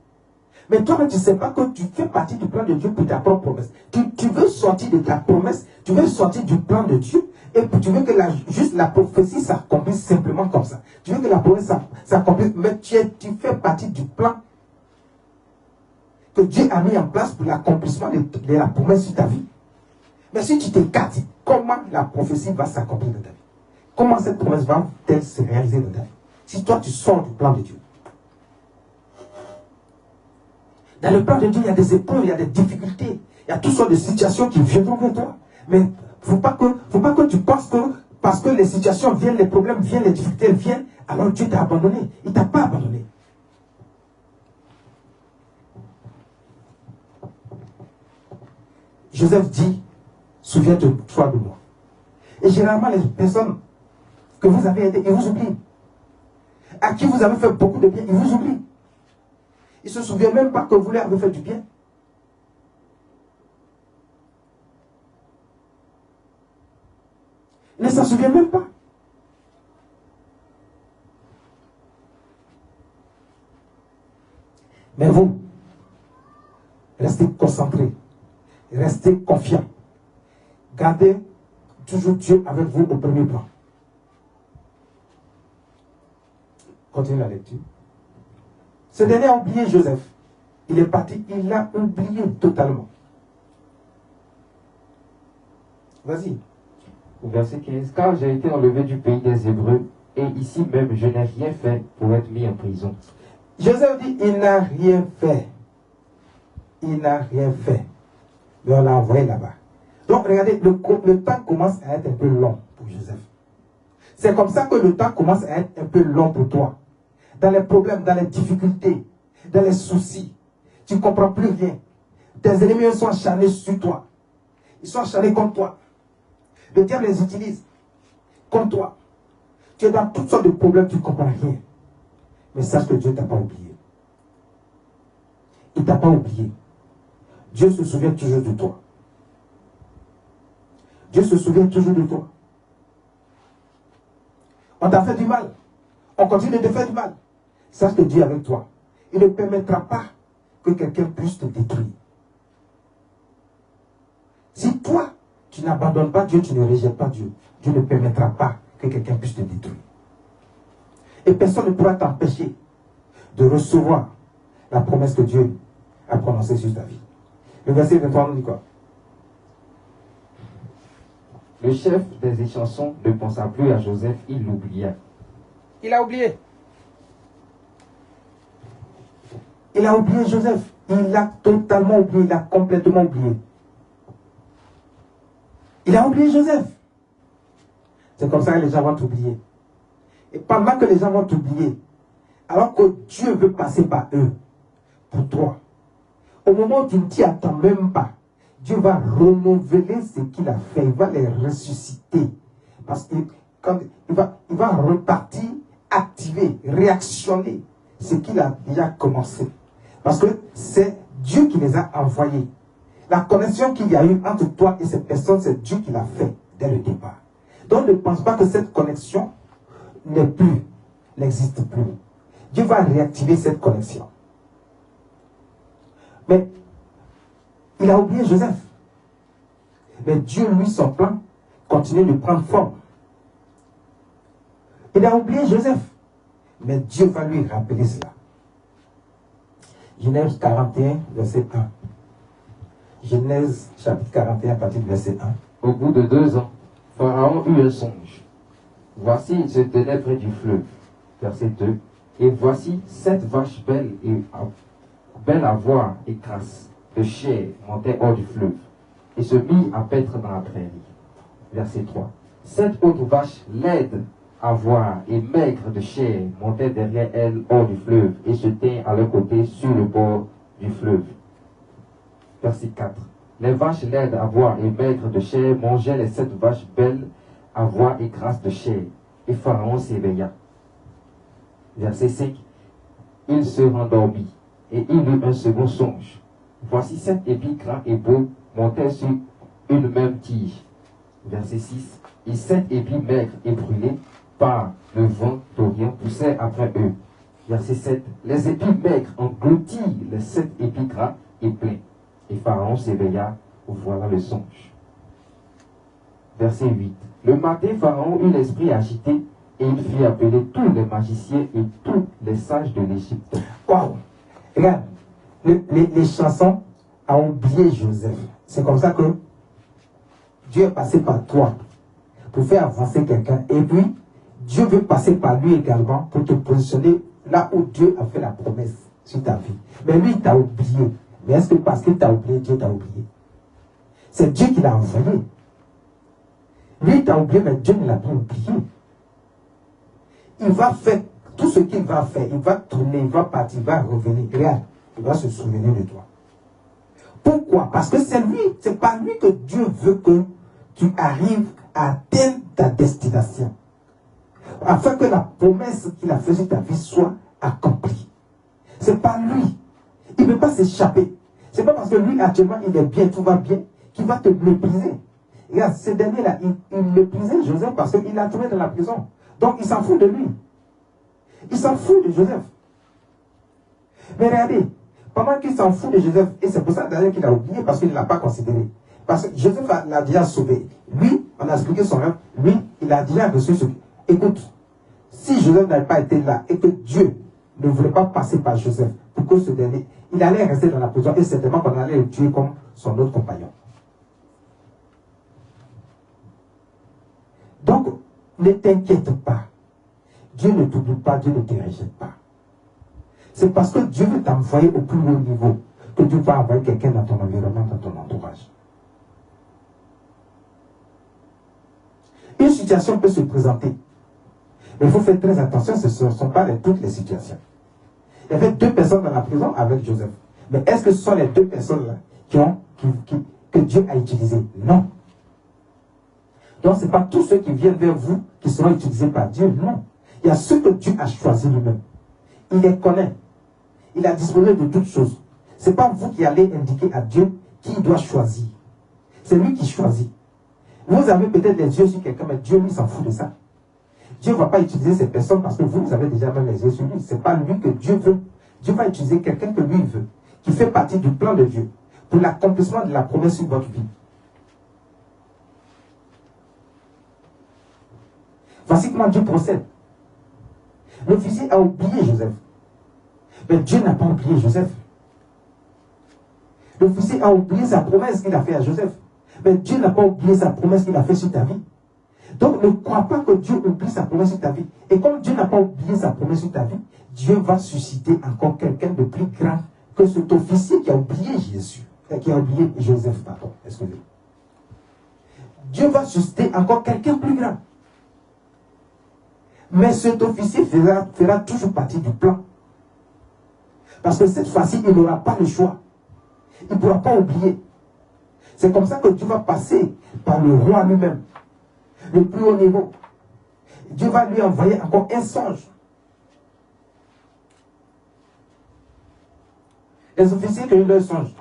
Mais toi, tu ne sais pas que tu fais partie du plan de Dieu pour ta propre promesse. Tu veux sortir de ta promesse, tu veux sortir du plan de Dieu, et puis tu veux que juste la prophétie s'accomplisse simplement comme ça. Tu veux que la promesse s'accomplisse, mais tu fais partie du plan que Dieu a mis en place pour l'accomplissement de la promesse sur ta vie. Mais si tu t'écartes, comment la prophétie va s'accomplir dans ta vie? Comment cette promesse va-t-elle se réaliser dans ta vie? Si toi, tu sors du plan de Dieu. Dans le plan de Dieu, il y a des épreuves, il y a des difficultés, il y a toutes sortes de situations qui viendront vers toi. Mais il ne faut pas que tu penses que parce que les situations viennent, les problèmes viennent, les difficultés viennent, alors Dieu t'a abandonné. Il ne t'a pas abandonné. Joseph dit, souviens-toi de moi. Et généralement, les personnes que vous avez aidées, ils vous oublient. À qui vous avez fait beaucoup de bien, ils vous oublient. Ils ne se souviennent même pas que vous leur avez fait du bien. Ils ne s'en souviennent même pas. Mais vous, restez concentrés, restez confiants. Gardez toujours Dieu avec vous au premier plan. Continuez la lecture. Ce dernier a oublié Joseph. Il est parti, il l'a oublié totalement. Vas-y. Verset 15. Car j'ai été enlevé du pays des Hébreux, et ici même je n'ai rien fait pour être mis en prison. Joseph dit, il n'a rien fait. Il n'a rien fait. Mais on l'a envoyé là-bas. Donc regardez, le temps commence à être un peu long pour Joseph. C'est comme ça que le temps commence à être un peu long pour toi. Dans les problèmes, dans les difficultés, dans les soucis, tu ne comprends plus rien. Tes ennemis sont acharnés sur toi. Ils sont acharnés contre toi. Le diable les utilise contre toi. Tu es dans toutes sortes de problèmes, tu ne comprends rien. Mais sache que Dieu ne t'a pas oublié. Il ne t'a pas oublié. Dieu se souvient toujours de toi. Dieu se souvient toujours de toi. On t'a fait du mal. On continue de te faire du mal. Sache que Dieu est avec toi. Il ne permettra pas que quelqu'un puisse te détruire. Si toi, tu n'abandonnes pas Dieu, tu ne rejettes pas Dieu, Dieu ne permettra pas que quelqu'un puisse te détruire. Et personne ne pourra t'empêcher de recevoir la promesse que Dieu a prononcée sur ta vie. Le verset 23 nous dit quoi? Le chef des échansons ne pensa plus à Joseph, il l'oublia. Il a oublié. Il a oublié Joseph. Il l'a totalement oublié. Il l'a complètement oublié. Il a oublié Joseph. C'est comme ça que les gens vont t'oublier. Et pendant que les gens vont t'oublier, alors que Dieu veut passer par eux, pour toi, au moment où tu ne t'y attends même pas, Dieu va renouveler ce qu'il a fait. Il va les ressusciter. Parce que quand il va repartir, activer, réactionner ce qu'il a déjà commencé. Parce que c'est Dieu qui les a envoyés. La connexion qu'il y a eu entre toi et cette personne, c'est Dieu qui l'a fait dès le départ. Donc ne pense pas que cette connexion n'existe plus. Dieu va réactiver cette connexion. Mais il a oublié Joseph. Mais Dieu, lui, son plan, continue de prendre forme. Il a oublié Joseph. Mais Dieu va lui rappeler cela. Genèse 41, verset 1. Genèse chapitre 41, partir du verset 1. Au bout de 2 ans, Pharaon eut un songe. Voici, il se tenait près du fleuve. Verset 2. Et voici 7 vaches belles à voir et grasses de chair montaient hors du fleuve et se mit à paître dans la prairie. Verset 3. 7 autres vaches laides à voir et maigres de chair montaient derrière elles hors du fleuve et se tinrent à leur côté sur le bord du fleuve. Verset 4. Les vaches laides à voir et maigres de chair mangeaient les 7 vaches belles à voir et grasses de chair. Et Pharaon s'éveilla. Verset 5. Il se rendormit et il eut un second songe. Voici 7 épis gras et beaux montaient sur une même tige. Verset 6. Et 7 épis maigres et brûlés par le vent d'Orient poussaient après eux. Verset 7. Les épis maigres engloutirent les 7 épis gras et pleins. Et Pharaon s'éveilla, voilà le songe. Verset 8. Le matin, Pharaon eut l'esprit agité et il fit appeler tous les magiciens et tous les sages de l'Égypte. Waouh! Regarde, les chansons ont oublié Joseph. C'est comme ça que Dieu est passé par toi pour faire avancer quelqu'un. Et puis, Dieu veut passer par lui également pour te positionner là où Dieu a fait la promesse sur ta vie. Mais lui, il t'a oublié. Mais est-ce que parce qu'il t'a oublié, Dieu t'a oublié? C'est Dieu qui l'a envoyé. Lui, il t'a oublié, mais Dieu ne l'a pas oublié. Il va faire tout ce qu'il va faire. Il va tourner, il va partir, il va revenir. Regarde, il va se souvenir de toi. Pourquoi? Parce que c'est lui, c'est par lui que Dieu veut que tu arrives à atteindre ta destination. Afin que la promesse qu'il a faite sur ta vie soit accomplie. C'est pas lui. Il ne peut pas s'échapper. C'est pas parce que lui, actuellement, il est bien, tout va bien, qu'il va te mépriser. Regarde, ce dernier-là, il méprisait Joseph parce qu'il l'a trouvé dans la prison. Donc, il s'en fout de lui. Il s'en fout de Joseph. Mais regardez, pendant qu'il s'en fout de Joseph, et c'est pour ça d'ailleurs qu'il a oublié, parce qu'il ne l'a pas considéré. Parce que Joseph l'a déjà sauvé. Lui, on a expliqué son rêve, lui, il a déjà reçu ce... Écoute, si Joseph n'avait pas été là, et que Dieu ne voulait pas passer par Joseph, pour que ce dernier, il allait rester dans la prison, et certainement qu'on allait le tuer comme son autre compagnon. Donc, ne t'inquiète pas. Dieu ne t'oublie pas, Dieu ne te rejette pas. C'est parce que Dieu veut t'envoyer au plus haut niveau que Dieu va envoyer quelqu'un dans ton environnement, dans ton entourage. Une situation peut se présenter. Mais il faut faire très attention, ce ne sont pas toutes les situations. Il y avait 2 personnes dans la prison avec Joseph. Mais est-ce que ce sont les 2 personnes-là que Dieu a utilisées? Non. Donc, ce n'est pas tous ceux qui viennent vers vous qui seront utilisés par Dieu. Non. Il y a ceux que Dieu a choisis lui-même. Il les connaît. Il a disposé de toutes choses. Ce n'est pas vous qui allez indiquer à Dieu qui il doit choisir. C'est lui qui choisit. Vous avez peut-être les yeux sur quelqu'un, mais Dieu lui s'en fout de ça. Dieu ne va pas utiliser ces personnes parce que vous avez déjà même les yeux sur lui. Ce n'est pas lui que Dieu veut. Dieu va utiliser quelqu'un que lui veut, qui fait partie du plan de Dieu, pour l'accomplissement de la promesse sur votre vie. Voici comment Dieu procède. L'officier a oublié Joseph. Mais Dieu n'a pas oublié Joseph. L'officier a oublié sa promesse qu'il a faite à Joseph. Mais Dieu n'a pas oublié sa promesse qu'il a faite sur ta vie. Donc ne crois pas que Dieu oublie sa promesse sur ta vie. Et comme Dieu n'a pas oublié sa promesse sur ta vie, Dieu va susciter encore quelqu'un de plus grand que cet officier qui a oublié Jésus. Qui a oublié Joseph, pardon. Excusez-moi. Dieu va susciter encore quelqu'un plus grand. Mais cet officier fera toujours partie du plan. Parce que cette fois-ci, il n'aura pas le choix. Il ne pourra pas oublier. C'est comme ça que Dieu va passer par le roi lui-même. Le plus haut niveau. Dieu va lui envoyer encore un songe. Les officiers qui ont eu leur songe,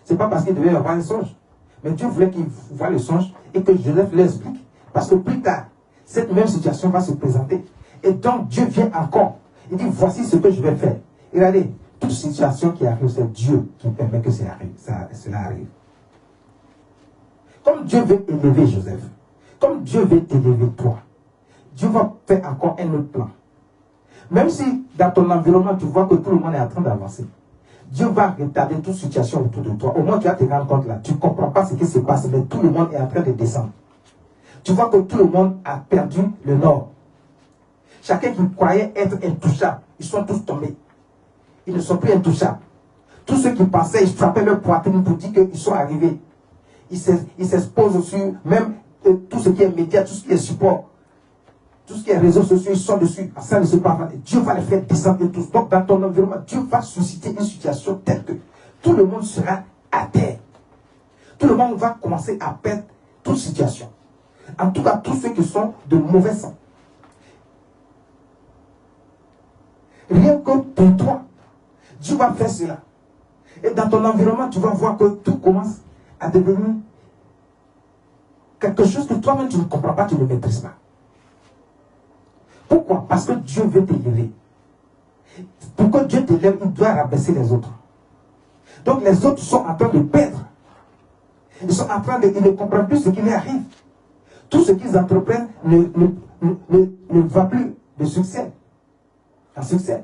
ce n'est pas parce qu'ils devaient avoir un songe. Mais Dieu voulait qu'ils voient le songe et que Joseph l'explique. Parce que plus tard, cette même situation va se présenter. Et donc Dieu vient encore. Il dit, voici ce que je vais faire. Et regardez, toute situation qui arrive, c'est Dieu qui permet que cela arrive. Comme Dieu veut élever Joseph, comme Dieu veut t'élever toi, Dieu va faire encore un autre plan. Même si dans ton environnement, tu vois que tout le monde est en train d'avancer, Dieu va retarder toute situation autour de toi. Au moins, tu vas te rendre compte là. Tu ne comprends pas ce qui se passe, mais tout le monde est en train de descendre. Tu vois que tout le monde a perdu le nord. Chacun qui croyait être intouchable, ils sont tous tombés. Ils ne sont plus intouchables. Tous ceux qui passaient, ils frappaient leur poitrine pour dire qu'ils sont arrivés. Ils s'exposent sur même tout ce qui est média, tout ce qui est support, tout ce qui est réseaux sociaux, ils sont dessus. Ça ne se passe pas. Dieu va les faire descendre tous. Donc dans ton environnement, Dieu va susciter une situation telle que tout le monde sera à terre. Tout le monde va commencer à perdre toute situation. En tout cas, tous ceux qui sont de mauvais sang. Rien que pour toi, Dieu va faire cela. Et dans ton environnement, tu vas voir que tout commence à devenir quelque chose que toi-même tu ne comprends pas, tu ne maîtrises pas. Pourquoi? Parce que Dieu veut t'élever. Pour que Dieu t'élève, il doit rabaisser les autres. Donc les autres sont en train de perdre. Ils sont en train de... Ils ne comprennent plus ce qui leur arrive. Tout ce qu'ils entreprennent ne va plus de succès en succès.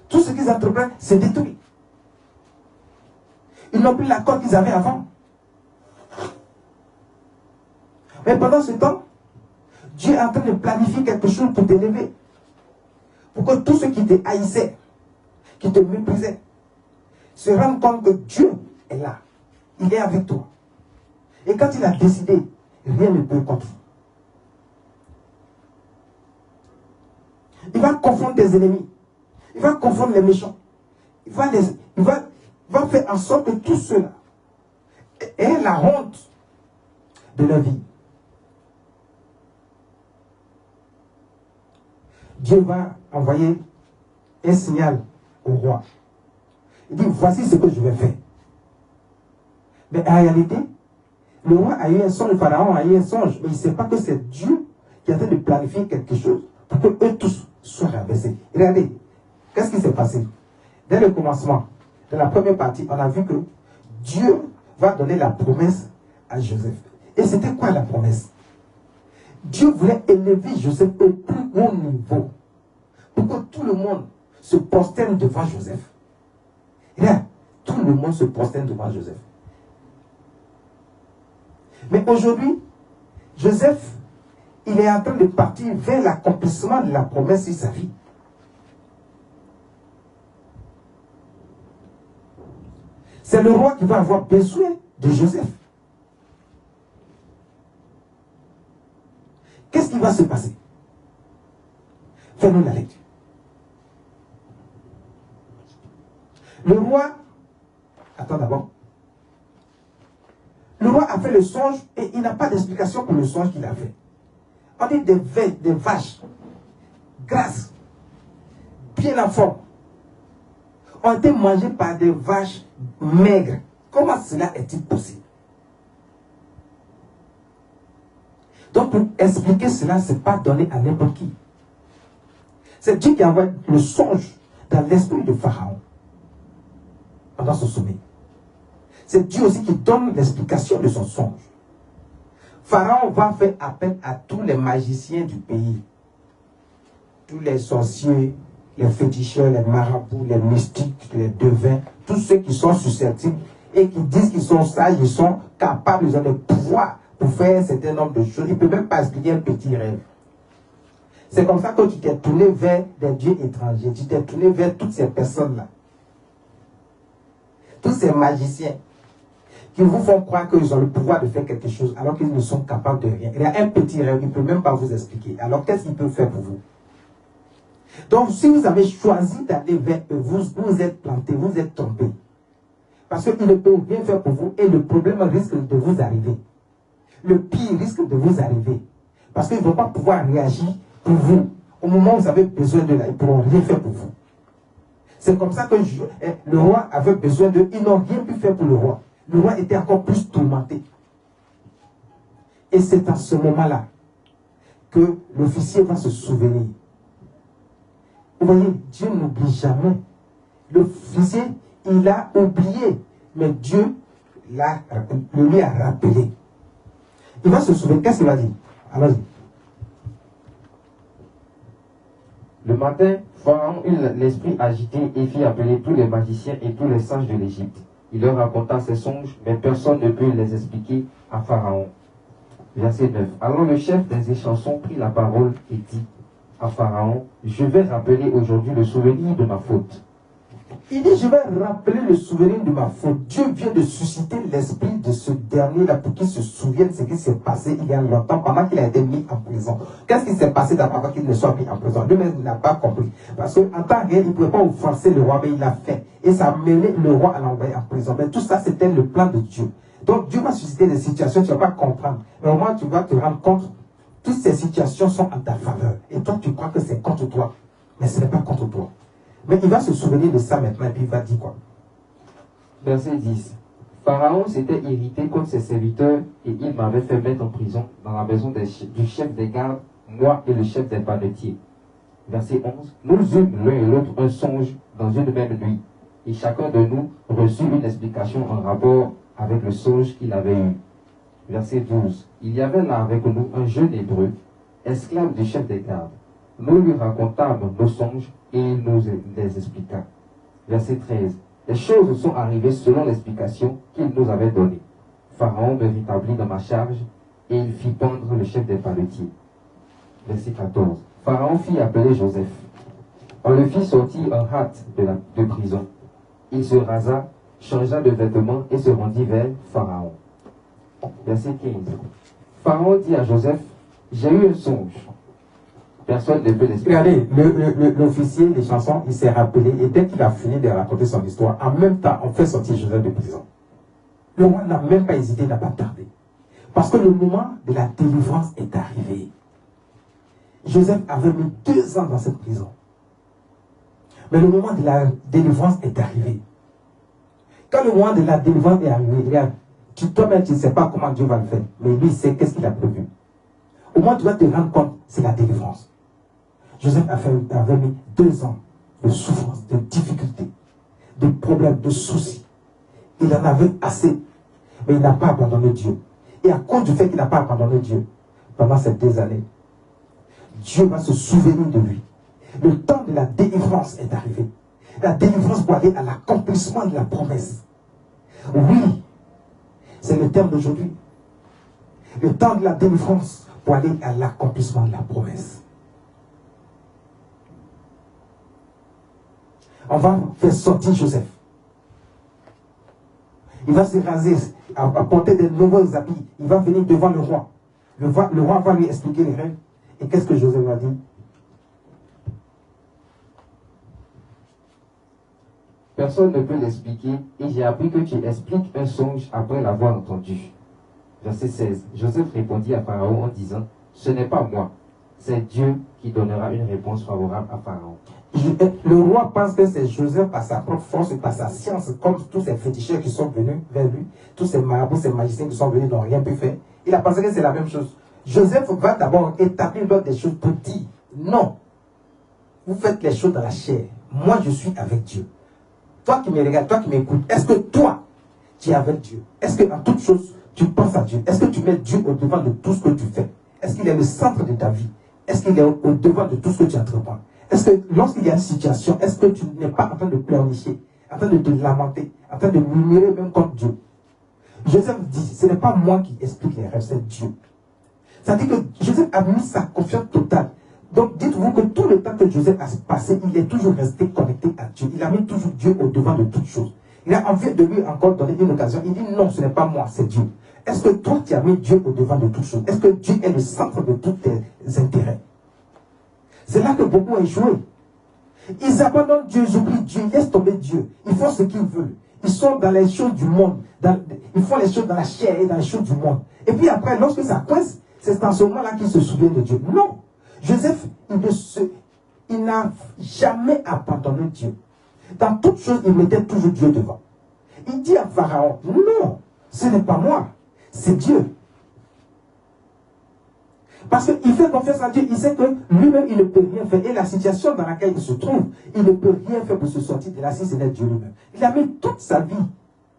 Tout ce qu'ils entreprennent se détruit. Ils n'ont plus l'accord qu'ils avaient avant. Mais pendant ce temps, Dieu est en train de planifier quelque chose pour t'élever. Pour que tous ceux qui te haïssaient, qui te méprisaient, se rendent compte que Dieu est là. Il est avec toi. Et quand il a décidé, rien ne peut contre vous. Il va confondre tes ennemis. Il va confondre les méchants. Il va faire en sorte que tout cela ait la honte de leur vie. Dieu va envoyer un signal au roi. Il dit, voici ce que je vais faire. Mais en réalité, le roi a eu un songe, le pharaon a eu un songe, mais il ne sait pas que c'est Dieu qui est en train de planifier quelque chose pour que eux tous soient rabaissés. Regardez, qu'est-ce qui s'est passé? Dès le commencement, de la première partie, on a vu que Dieu va donner la promesse à Joseph. Et c'était quoi la promesse? Dieu voulait élever Joseph au plus haut niveau pour que tout le monde se prosterne devant Joseph. Et là, tout le monde se prosterne devant Joseph. Mais aujourd'hui, Joseph, il est en train de partir vers l'accomplissement de la promesse de sa vie. C'est le roi qui va avoir besoin de Joseph. Qu'est-ce qui va se passer? Fais-nous la lecture. Le roi, attends d'abord. Le roi a fait le songe et il n'a pas d'explication pour le songe qu'il a fait. On dit des vaches grasses, bien en forme, ont été mangées par des vaches maigres. Comment cela est-il possible? Donc pour expliquer cela, ce n'est pas donné à n'importe qui. C'est Dieu qui envoie le songe dans l'esprit de Pharaon pendant son sommeil. C'est Dieu aussi qui donne l'explication de son songe. Pharaon va faire appel à tous les magiciens du pays. Tous les sorciers, les féticheurs, les marabouts, les mystiques, les devins, tous ceux qui sont susceptibles et qui disent qu'ils sont sages, ils sont capables, ils ont le pouvoir pour faire un certain nombre de choses. Ils ne peuvent même pas expliquer un petit rêve. C'est comme ça que tu t'es tourné vers des dieux étrangers. Tu t'es tourné vers toutes ces personnes-là. Tous ces magiciens qui vous font croire qu'ils ont le pouvoir de faire quelque chose alors qu'ils ne sont capables de rien. Il y a un petit rêve, il ne peut même pas vous expliquer. Alors qu'est-ce qu'il peut faire pour vous? Donc si vous avez choisi d'aller vers eux, vous êtes planté, vous êtes trompé. Parce qu'ils ne peuvent rien faire pour vous et le problème risque de vous arriver. Le pire risque de vous arriver. Parce qu'ils ne vont pas pouvoir réagir pour vous. Au moment où vous avez besoin de là, ils ne pourront rien faire pour vous. C'est comme ça que le roi avait besoin d'eux. Ils n'ont rien pu faire pour le roi. Le roi était encore plus tourmenté. Et c'est à ce moment-là que l'officier va se souvenir. Vous voyez, Dieu n'oublie jamais. L'officier, il a oublié. Mais Dieu lui a rappelé. Il va se souvenir. Qu'est-ce qu'il va dire? Allons-y. Le matin, Pharaon eut l'esprit agité et fit appeler tous les magiciens et tous les sages de l'Égypte. Il leur raconta ses songes, mais personne ne peut les expliquer à Pharaon. Verset 9. Alors le chef des échansons prit la parole et dit à Pharaon, je vais rappeler aujourd'hui le souvenir de ma faute. Il dit, je vais rappeler le souvenir de ma faute. Dieu vient de susciter l'esprit de ce dernier-là pour qu'il se souvienne de ce qui s'est passé il y a longtemps pendant qu'il a été mis en prison. Qu'est-ce qui s'est passé avant qu'il ne soit mis en prison? Lui-même n'a pas compris. Parce qu'en temps réel, il ne pouvait pas offenser le roi, mais il l'a fait. Et ça a mené le roi à l'envoyer en prison. Mais tout ça, c'était le plan de Dieu. Donc Dieu va susciter des situations, tu ne vas pas comprendre. Mais au moins, tu vas te rendre compte, toutes ces situations sont en ta faveur. Et toi, tu crois que c'est contre toi. Mais ce n'est pas contre toi. Mais il va se souvenir de ça maintenant et puis il va dire quoi? Verset 10. Pharaon s'était irrité contre ses serviteurs et il m'avait fait mettre en prison dans la maison du chef des gardes, moi et le chef des panetiers. Verset 11. Nous eûmes l'un et l'autre un songe dans une même nuit, et chacun de nous reçut une explication en rapport avec le songe qu'il avait eu. Verset 12. Il y avait là avec nous un jeune hébreu, esclave du chef des gardes. Nous lui racontâmes nos songes et il nous les expliqua. Verset 13. Les choses sont arrivées selon l'explication qu'il nous avait donnée. Pharaon me rétablit dans ma charge et il fit pendre le chef des panetiers. Verset 14. Pharaon fit appeler Joseph. On le fit sortir en hâte de prison. Il se rasa, changea de vêtements et se rendit vers Pharaon. Verset 15. Pharaon dit à Joseph, j'ai eu un songe. Personne ne peut l'expliquer. Regardez, l'officier des chansons, il s'est rappelé, et dès qu'il a fini de raconter son histoire, en même temps, on fait sortir Joseph de prison. Le roi n'a même pas hésité, n'a pas tardé. Parce que le moment de la délivrance est arrivé. Joseph avait mis 2 ans dans cette prison. Mais le moment de la délivrance est arrivé. Quand le moment de la délivrance est arrivé, regarde, toi-même, tu ne sais pas comment Dieu va le faire. Mais lui, il sait qu'est-ce qu'il a prévu. Au moins, tu dois te rendre compte, c'est la délivrance. Joseph avait mis 2 ans de souffrance, de difficultés, de problèmes, de soucis. Il en avait assez. Mais il n'a pas abandonné Dieu. Et à cause du fait qu'il n'a pas abandonné Dieu, pendant ces 2 années, Dieu va se souvenir de lui. Le temps de la délivrance est arrivé. La délivrance pour aller à l'accomplissement de la promesse. Oui, c'est le terme d'aujourd'hui. Le temps de la délivrance pour aller à l'accomplissement de la promesse. On va faire sortir Joseph. Il va se raser, apporter de nouveaux habits. Il va venir devant le roi. Le roi va lui expliquer les règles. Et qu'est-ce que Joseph va dire? Personne ne peut l'expliquer, et j'ai appris que tu expliques un songe après l'avoir entendu. Verset 16. Joseph répondit à Pharaon en disant, ce n'est pas moi, c'est Dieu qui donnera une réponse favorable à Pharaon. Le roi pense que c'est Joseph par sa propre force et par sa science, comme tous ces féticheurs qui sont venus vers lui, tous ces marabouts, ces magiciens qui sont venus n'ont rien pu faire. Il a pensé que c'est la même chose. Joseph va d'abord établir l'ordre des choses pour dire, non, vous faites les choses dans la chair. Moi, je suis avec Dieu. Toi qui me regardes, toi qui m'écoutes, est-ce que toi, tu es avec Dieu? Est-ce que en toute chose, tu penses à Dieu? Est-ce que tu mets Dieu au devant de tout ce que tu fais? Est-ce qu'il est le centre de ta vie? Est-ce qu'il est au devant de tout ce que tu entreprends? Est-ce que lorsqu'il y a une situation, est-ce que tu n'es pas en train de pleurnicher, en train de te lamenter, en train de murmurer même contre Dieu? Joseph dit, ce n'est pas moi qui explique les rêves, c'est Dieu. Ça dit que Joseph a mis sa confiance totale. Donc dites-vous que tout le temps que Joseph a passé, il est toujours resté connecté à Dieu. Il a mis toujours Dieu au devant de toutes choses. Il a envie de lui encore donner une occasion. Il dit non, ce n'est pas moi, c'est Dieu. Est-ce que toi tu as mis Dieu au devant de toutes choses? Est-ce que Dieu est le centre de tous tes intérêts? C'est là que beaucoup ont échoué. Ils abandonnent Dieu, ils oublient Dieu, ils laissent tomber Dieu. Ils font ce qu'ils veulent. Ils sont dans les choses du monde. Ils font les choses dans la chair et dans les choses du monde. Et puis après, lorsque ça coince, c'est en ce moment-là qu'ils se souviennent de Dieu. Non. Joseph, il n'a jamais abandonné Dieu. Dans toutes choses, il mettait toujours Dieu devant. Il dit à Pharaon, non, ce n'est pas moi, c'est Dieu. Parce qu'il fait confiance à Dieu, il sait que lui-même, il ne peut rien faire. Et la situation dans laquelle il se trouve, il ne peut rien faire pour se sortir de là si ce n'est Dieu lui-même. Il a mis toute sa vie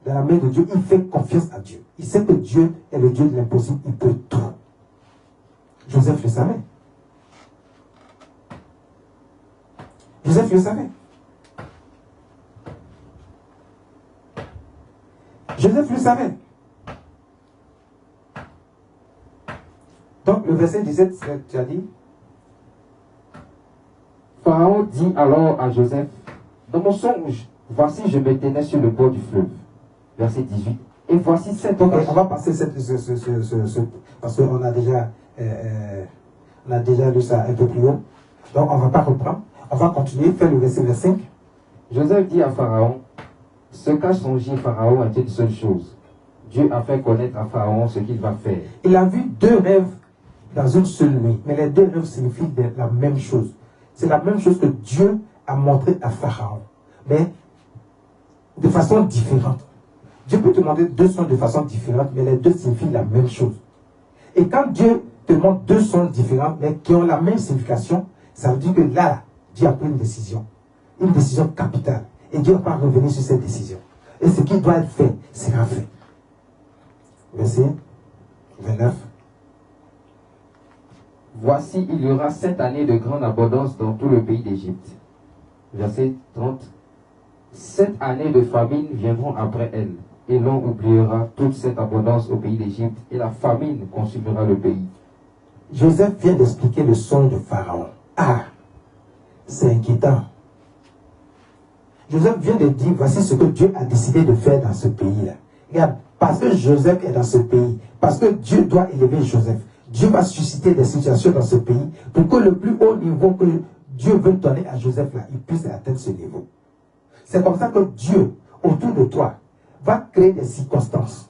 dans la main de Dieu, il fait confiance à Dieu. Il sait que Dieu est le Dieu de l'impossible, il peut tout. Joseph le savait. Joseph le savait. Joseph le savait. Donc le verset 17, tu as dit. Pharaon dit alors à Joseph, dans mon songe, voici je me tenais sur le bord du fleuve. Verset 18. Et voici cette vache. On va passer parce qu'on a déjà lu ça un peu plus haut. Donc on ne va pas reprendre. On va continuer, faire le verset 5. Joseph dit à Pharaon, ce qu'a songé Pharaon est une seule chose. Dieu a fait connaître à Pharaon ce qu'il va faire. Il a vu 2 rêves dans une seule nuit. Mais les 2 rêves signifient la même chose. C'est la même chose que Dieu a montré à Pharaon. Mais de façon différente. Dieu peut te montrer 2 sons de façon différente, mais les 2 signifient la même chose. Et quand Dieu te montre deux songes différents, mais qui ont la même signification, ça veut dire que là, Dieu a pris une décision capitale. Et Dieu va pas revenir sur cette décision. Et ce qui doit être fait sera fait. Verset 29. Voici, il y aura 7 années de grande abondance dans tout le pays d'Égypte. Verset 30. 7 années de famine viendront après elles, et l'on oubliera toute cette abondance au pays d'Égypte, et la famine consumera le pays. Joseph vient d'expliquer le songe de Pharaon. Ah, c'est inquiétant. Joseph vient de dire, voici ce que Dieu a décidé de faire dans ce pays-là. Regarde, parce que Joseph est dans ce pays, parce que Dieu doit élever Joseph, Dieu va susciter des situations dans ce pays pour que le plus haut niveau que Dieu veut donner à Joseph, là, il puisse atteindre ce niveau. C'est comme ça que Dieu, autour de toi, va créer des circonstances.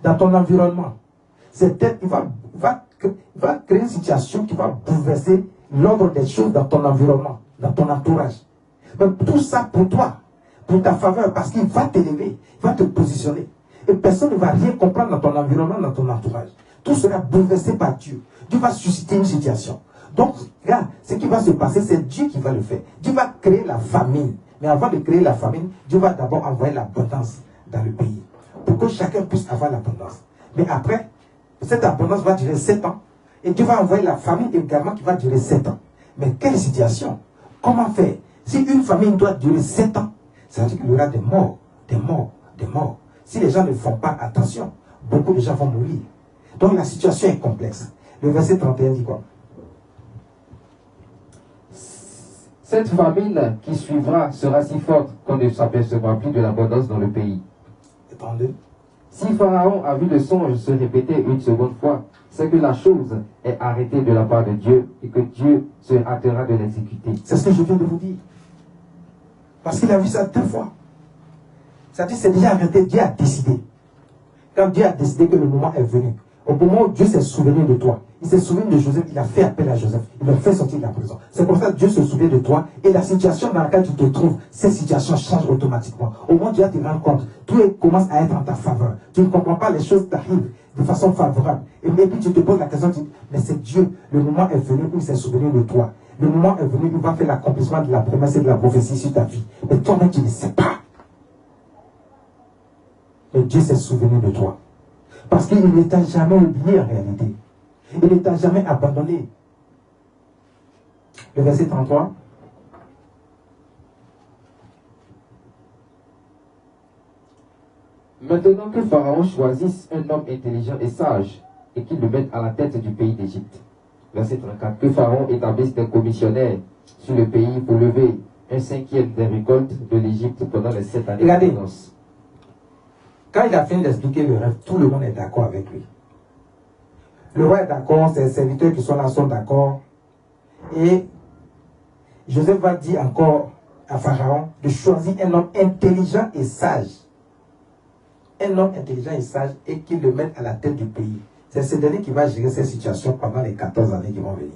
Dans ton environnement, il va créer une situation qui va bouleverser l'ordre des choses dans ton environnement, dans ton entourage. Mais tout ça pour toi, pour ta faveur, parce qu'il va t'élever, il va te positionner. Et personne ne va rien comprendre dans ton environnement, dans ton entourage. Tout sera bouleversé par Dieu. Dieu va susciter une situation. Donc, regarde, ce qui va se passer, c'est Dieu qui va le faire. Dieu va créer la famine. Mais avant de créer la famine, Dieu va d'abord envoyer l'abondance dans le pays. Pour que chacun puisse avoir l'abondance. Mais après, cette abondance va durer 7 ans. Et Dieu va envoyer la famine également qui va durer 7 ans. Mais quelle situation? Comment faire? Si une famine doit durer 7 ans, ça veut dire qu'il y aura des morts, des morts, des morts. Si les gens ne font pas attention, beaucoup de gens vont mourir. Donc la situation est complexe. Le verset 31 dit quoi? Cette famine qui suivra sera si forte qu'on ne s'apercevra plus de l'abondance dans le pays. 32. Si Pharaon a vu le songe se répéter une seconde fois, c'est que la chose est arrêtée de la part de Dieu et que Dieu se hâtera de l'exécuter. C'est ce que je viens de vous dire. Parce qu'il a vu ça 2 fois. Ça dit c'est déjà arrêté, Dieu a décidé. Quand Dieu a décidé que le moment est venu, au moment où Dieu s'est souvenu de toi, il s'est souvenu de Joseph, il a fait appel à Joseph, il l'a fait sortir de la prison. C'est pour ça que Dieu se souvient de toi et la situation dans laquelle tu te trouves, cette situation change automatiquement. Au moins tu vas te rendre compte, tout commence à être en ta faveur. Tu ne comprends pas, les choses t'arrivent de façon favorable. Et puis tu te poses la question, tu dis, mais c'est Dieu, le moment est venu où il s'est souvenu de toi. Le moment est venu où il va faire l'accomplissement de la promesse et de la prophétie sur ta vie. Mais toi-même tu ne sais pas. Et Dieu s'est souvenu de toi. Parce qu'il ne t'a jamais oublié en réalité. Il ne t'a jamais abandonné. Le verset 33. Maintenant que Pharaon choisisse un homme intelligent et sage et qu'il le mette à la tête du pays d'Égypte. Verset 34. Que Pharaon établisse des commissionnaires sur le pays pour lever un 5e des récoltes de l'Égypte pendant les 7 années. Regardez. d'abondance. Quand il a fini d'expliquer le rêve, tout le monde est d'accord avec lui. Le roi est d'accord, ses serviteurs qui sont là sont d'accord. Et Joseph va dire encore à Pharaon de choisir un homme intelligent et sage. Un homme intelligent et sage et qu'il le mette à la tête du pays. C'est ce dernier qui va gérer cette situation pendant les 14 années qui vont venir.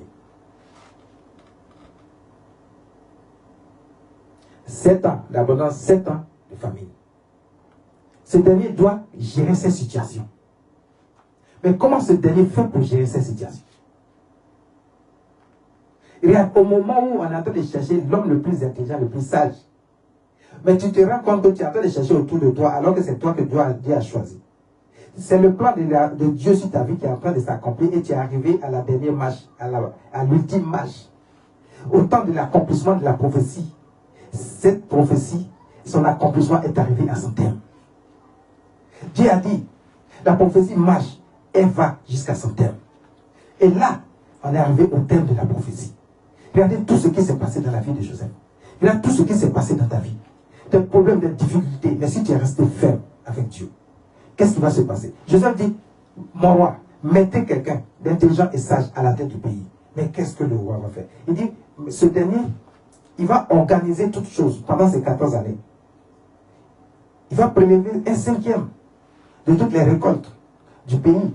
7 ans d'abondance, 7 ans de famine. Ce dernier doit gérer cette situation. Mais comment ce dernier fait pour gérer cette situation? Regarde, au moment où on est en train de chercher l'homme le plus intelligent, le plus sage, mais tu te rends compte que tu es en train de chercher autour de toi alors que c'est toi que Dieu a choisi. C'est le plan de Dieu sur ta vie qui est en train de s'accomplir et tu es arrivé à la dernière marche, à l'ultime marche. Au temps de l'accomplissement de la prophétie, cette prophétie, son accomplissement est arrivé à son terme. Dieu a dit, la prophétie marche et va jusqu'à son terme. Et là, on est arrivé au terme de la prophétie. Regardez tout ce qui s'est passé dans la vie de Joseph. Regardez tout ce qui s'est passé dans ta vie. Des problèmes, des difficultés. Mais si tu es resté ferme avec Dieu, qu'est-ce qui va se passer? Joseph dit, mon roi, mettez quelqu'un d'intelligent et sage à la tête du pays. Mais qu'est-ce que le roi va faire? Il dit, ce dernier, il va organiser toutes choses pendant ces 14 années. Il va prélever un 5e de toutes les récoltes du pays.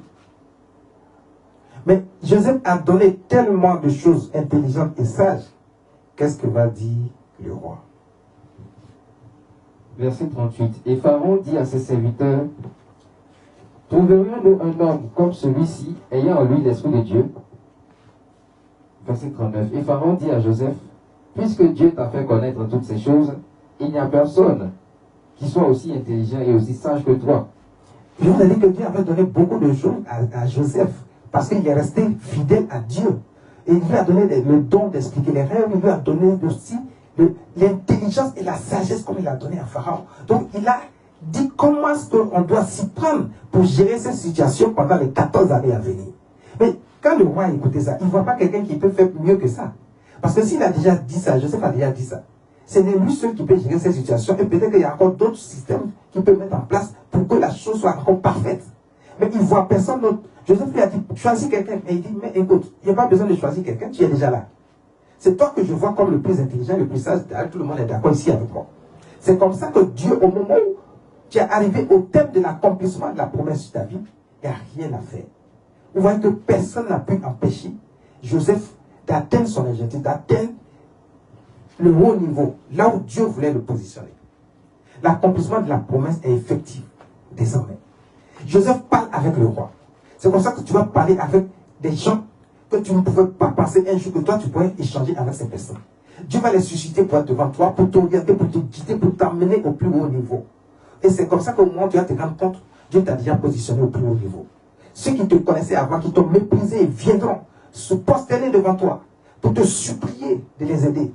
Mais Joseph a donné tellement de choses intelligentes et sages. Qu'est-ce que va dire le roi? Verset 38. Et Pharaon dit à ses serviteurs, Trouverions-nous un homme comme celui-ci, ayant en lui l'Esprit de Dieu? Verset 39. Et Pharaon dit à Joseph, puisque Dieu t'a fait connaître toutes ces choses, il n'y a personne qui soit aussi intelligent et aussi sage que toi. Et on a dit que Dieu avait donné beaucoup de choses à Joseph, parce qu'il est resté fidèle à Dieu. Et il lui a donné le don d'expliquer les rêves, il lui a donné aussi l'intelligence et la sagesse comme il a donné à Pharaon. Donc il a dit comment est-ce qu'on doit s'y prendre pour gérer cette situation pendant les 14 années à venir. Mais quand le roi a écouté ça, il ne voit pas quelqu'un qui peut faire mieux que ça. Parce que s'il a déjà dit ça, Joseph a déjà dit ça, ce n'est lui seul qui peut gérer cette situation. Et peut-être qu'il y a encore d'autres systèmes qu'il peut mettre en place pour que la chose soit encore parfaite. Mais il ne voit personne d'autre. Joseph lui a dit, choisis quelqu'un. Et il dit, mais écoute, il n'y a pas besoin de choisir quelqu'un, tu es déjà là. C'est toi que je vois comme le plus intelligent, le plus sage. Tout le monde est d'accord ici avec moi. C'est comme ça que Dieu, au moment où tu es arrivé au thème de l'accomplissement de la promesse sur ta vie, il n'y a rien à faire. Vous voyez que personne n'a pu empêcher Joseph d'atteindre son objectif, d'atteindre le haut niveau, là où Dieu voulait le positionner. L'accomplissement de la promesse est effectif désormais. Joseph parle avec le roi. C'est comme ça que tu vas parler avec des gens que tu ne pouvais pas penser un jour que toi tu pourrais échanger avec ces personnes. Dieu va les susciter pour être devant toi, pour t'orienter, pour te guider, pour t'amener au plus haut niveau. Et c'est comme ça qu'au moment où tu vas te rendre compte, Dieu t'a déjà positionné au plus haut niveau. Ceux qui te connaissaient avant, qui t'ont méprisé, viendront se prosterner devant toi pour te supplier de les aider.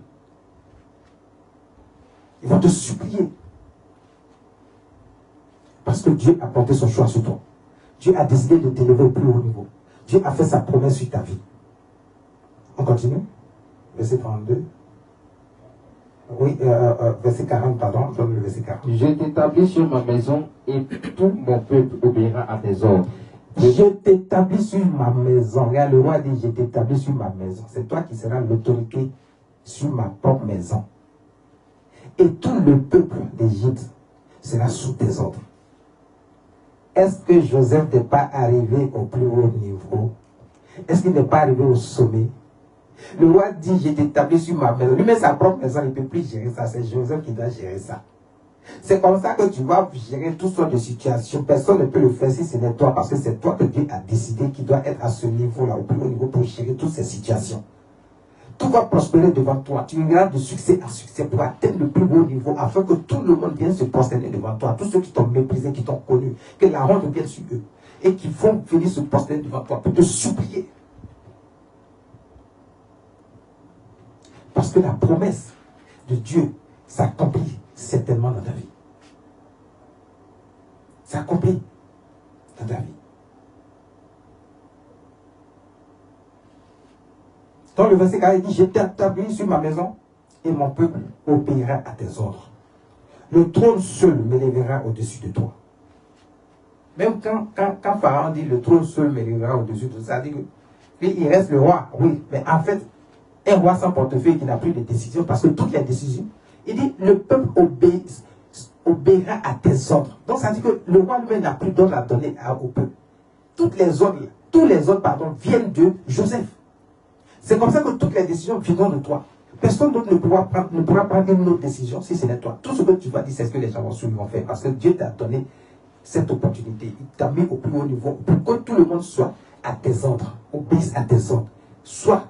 Ils vont te supplier. Parce que Dieu a porté son choix sur toi. Dieu a décidé de t'élever au plus haut niveau. Dieu a fait sa promesse sur ta vie. On continue. Verset 32. Oui, verset 40, pardon. Donne le verset 40. Je t'établis sur ma maison et tout mon peuple obéira à tes ordres. Je t'établis sur ma maison. Regarde, le roi dit, je t'établis sur ma maison. C'est toi qui seras l'autorité sur ma propre maison. Et tout le peuple d'Égypte sera sous tes ordres. Est-ce que Joseph n'est pas arrivé au plus haut niveau? Est-ce qu'il n'est pas arrivé au sommet? Le roi dit, je t'établis sur ma maison. Lui-même, sa propre maison, il ne peut plus gérer ça. C'est Joseph qui doit gérer ça. C'est comme ça que tu vas gérer toutes sortes de situations. Personne ne peut le faire si ce n'est toi, parce que c'est toi que Dieu a décidé qu'il doit être à ce niveau-là, au plus haut niveau, pour gérer toutes ces situations. Tout va prospérer devant toi. Tu iras de succès en succès pour atteindre le plus haut niveau, afin que tout le monde vienne se prosterner devant toi. Tous ceux qui t'ont méprisé, qui t'ont connu, que la honte vienne sur eux. Et qui vont venir se prosterner devant toi pour te supplier. Parce que la promesse de Dieu s'accomplit certainement dans ta vie. S'accomplit dans ta vie. Dans le verset 4, il dit, je t'établis sur ma maison et mon peuple obéira à tes ordres. Le trône seul m'élèvera au-dessus de toi. Même quand Pharaon dit le trône seul m'élèvera au-dessus de toi, ça dit qu'il reste le roi, oui, mais en fait, un roi sans portefeuille qui n'a plus de décision, parce que toutes les décisions, il dit le peuple obéira à tes ordres. Donc ça dit que le roi lui-même n'a plus d'ordre à donner au peuple. Tous les ordres viennent de Joseph. C'est comme ça que toutes les décisions viendront de toi. Personne d'autre ne pourra prendre une autre décision si ce n'est toi. Tout ce que tu vas dire, c'est ce que les gens vont faire. Parce que Dieu t'a donné cette opportunité. Il t'a mis au plus haut niveau pour que tout le monde soit à tes ordres, obéisse à tes ordres. Soit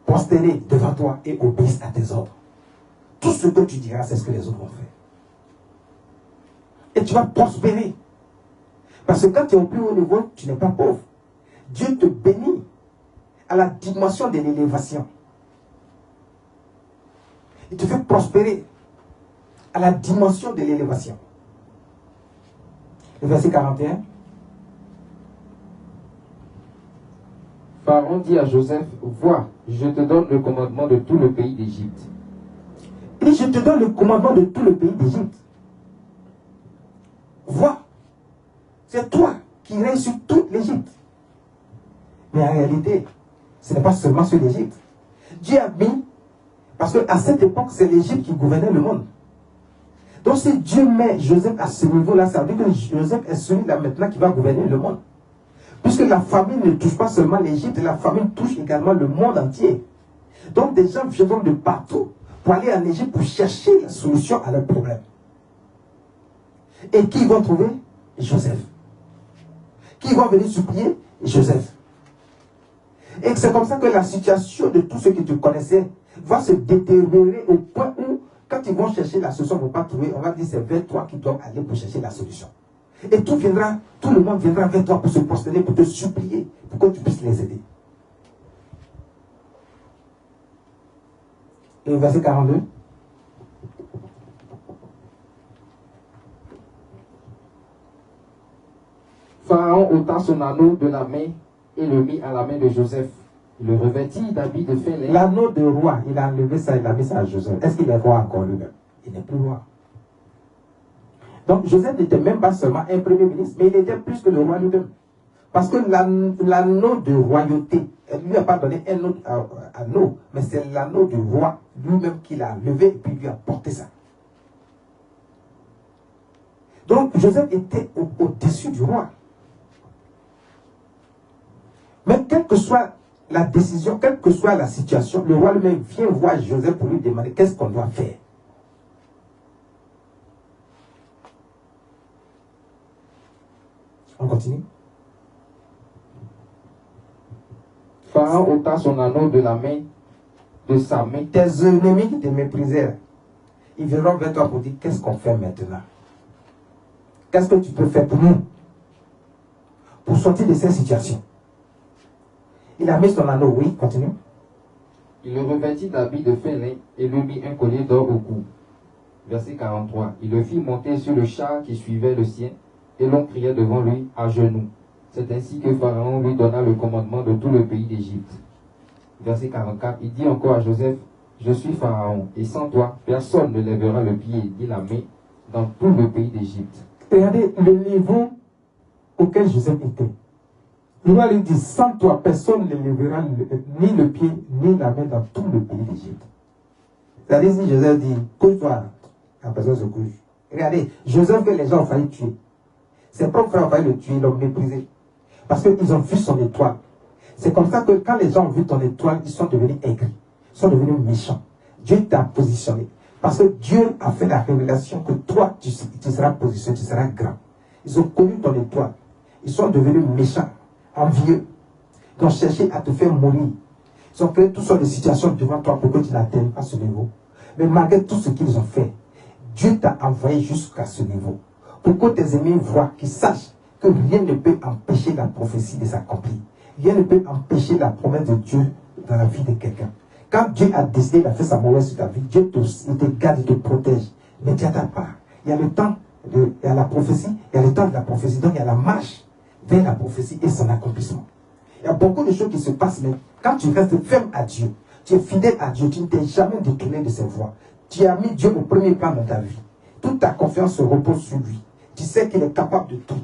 prosterné devant toi et obéisse à tes ordres. Tout ce que tu diras, c'est ce que les autres vont faire. Et tu vas prospérer. Parce que quand tu es au plus haut niveau, tu n'es pas pauvre. Dieu te bénit à la dimension de l'élévation. Il te fait prospérer à la dimension de l'élévation. Le verset 41. Pharaon dit à Joseph, vois, je te donne le commandement de tout le pays d'Égypte. Il dit, je te donne le commandement de tout le pays d'Égypte. Vois, c'est toi qui règnes sur toute l'Égypte. Mais en réalité, ce n'est pas seulement sur l'Égypte. Dieu a mis, parce qu'à cette époque, c'est l'Égypte qui gouvernait le monde. Donc si Dieu met Joseph à ce niveau-là, ça veut dire que Joseph est celui-là maintenant qui va gouverner le monde. Puisque la famine ne touche pas seulement l'Égypte, la famine touche également le monde entier. Donc des gens viendront de partout pour aller en Égypte pour chercher la solution à leurs problèmes. Et qui vont trouver? Joseph. qui vont venir supplier Joseph. Et c'est comme ça que la situation de tous ceux que tu connaissais va se détériorer au point où, quand ils vont chercher la solution, ils ne vont pas trouver, on va dire c'est vers toi qu'ils doivent aller pour chercher la solution. Et tout le monde viendra vers toi pour se prosterner, pour te supplier, pour que tu puisses les aider. Et au verset 42. Pharaon ôta son anneau de la main et le mit à la main de Joseph. Il le revêtit d'habits de fin lin. L'anneau de roi, il a enlevé ça, il a mis ça à Joseph. Est-ce qu'il est roi encore lui-même? Il n'est plus roi. Donc Joseph n'était même pas seulement un premier ministre, mais il était plus que le roi lui-même. Parce que l'anneau de royauté, elle ne lui a pas donné un autre anneau, mais c'est l'anneau du roi lui-même qu'il a levé et puis lui a porté ça. Donc Joseph était au-dessus du roi. Mais quelle que soit la décision, quelle que soit la situation, le roi lui-même vient voir Joseph pour lui demander qu'est-ce qu'on doit faire. On continue. Pharaon ôta son anneau de la main, de sa main. Tes ennemis qui te méprisèrent, ils viendront vers toi pour dire qu'est-ce qu'on fait maintenant? Qu'est-ce que tu peux faire pour nous? Pour sortir de cette situation. Il a mis son anneau, oui, continue. Il le revêtit d'habits de fin lin et lui mit un collier d'or au cou. Verset 43. Il le fit monter sur le char qui suivait le sien, et l'on priait devant lui à genoux. C'est ainsi que Pharaon lui donna le commandement de tout le pays d'Égypte. Verset 44. Il dit encore à Joseph, je suis Pharaon, et sans toi, personne ne lèvera le pied ni la main dans tout le pays d'Égypte. Regardez le niveau auquel Joseph était. Il va lui dire, sans toi, personne ne lèvera ni le pied, ni la main dans tout le pays d'Égypte. C'est-à-dire, si Joseph dit, couche-toi, la personne se couche. Regardez, Joseph que les gens ont failli tuer. Ses propres frères ont failli le tuer, ils l'ont méprisé. Parce qu'ils ont vu son étoile. C'est comme ça que quand les gens ont vu ton étoile, ils sont devenus aigris. Ils sont devenus méchants. Dieu t'a positionné. Parce que Dieu a fait la révélation que toi, tu seras positionné, tu seras grand. Ils ont connu ton étoile. Ils sont devenus méchants, envieux. Ils ont cherché à te faire mourir. Ils ont créé toutes sortes de situations devant toi pour que tu n'atteignes pas ce niveau. Mais malgré tout ce qu'ils ont fait, Dieu t'a envoyé jusqu'à ce niveau. Pour que tes ennemis voient, qu'ils sachent que rien ne peut empêcher la prophétie de s'accomplir. Rien ne peut empêcher la promesse de Dieu dans la vie de quelqu'un. Quand Dieu a décidé, il a fait sa mauvaise sur ta vie, Dieu te garde, il te protège. Mais tu as ta part. Il y a le temps il y a la prophétie, il y a le temps de la prophétie. Donc il y a la marche vers la prophétie et son accomplissement. Il y a beaucoup de choses qui se passent, mais quand tu restes ferme à Dieu, tu es fidèle à Dieu, tu ne t'es jamais détourné de ses voies. Tu as mis Dieu au premier plan dans ta vie. Toute ta confiance se repose sur lui. Tu sais qu'il est capable de tout.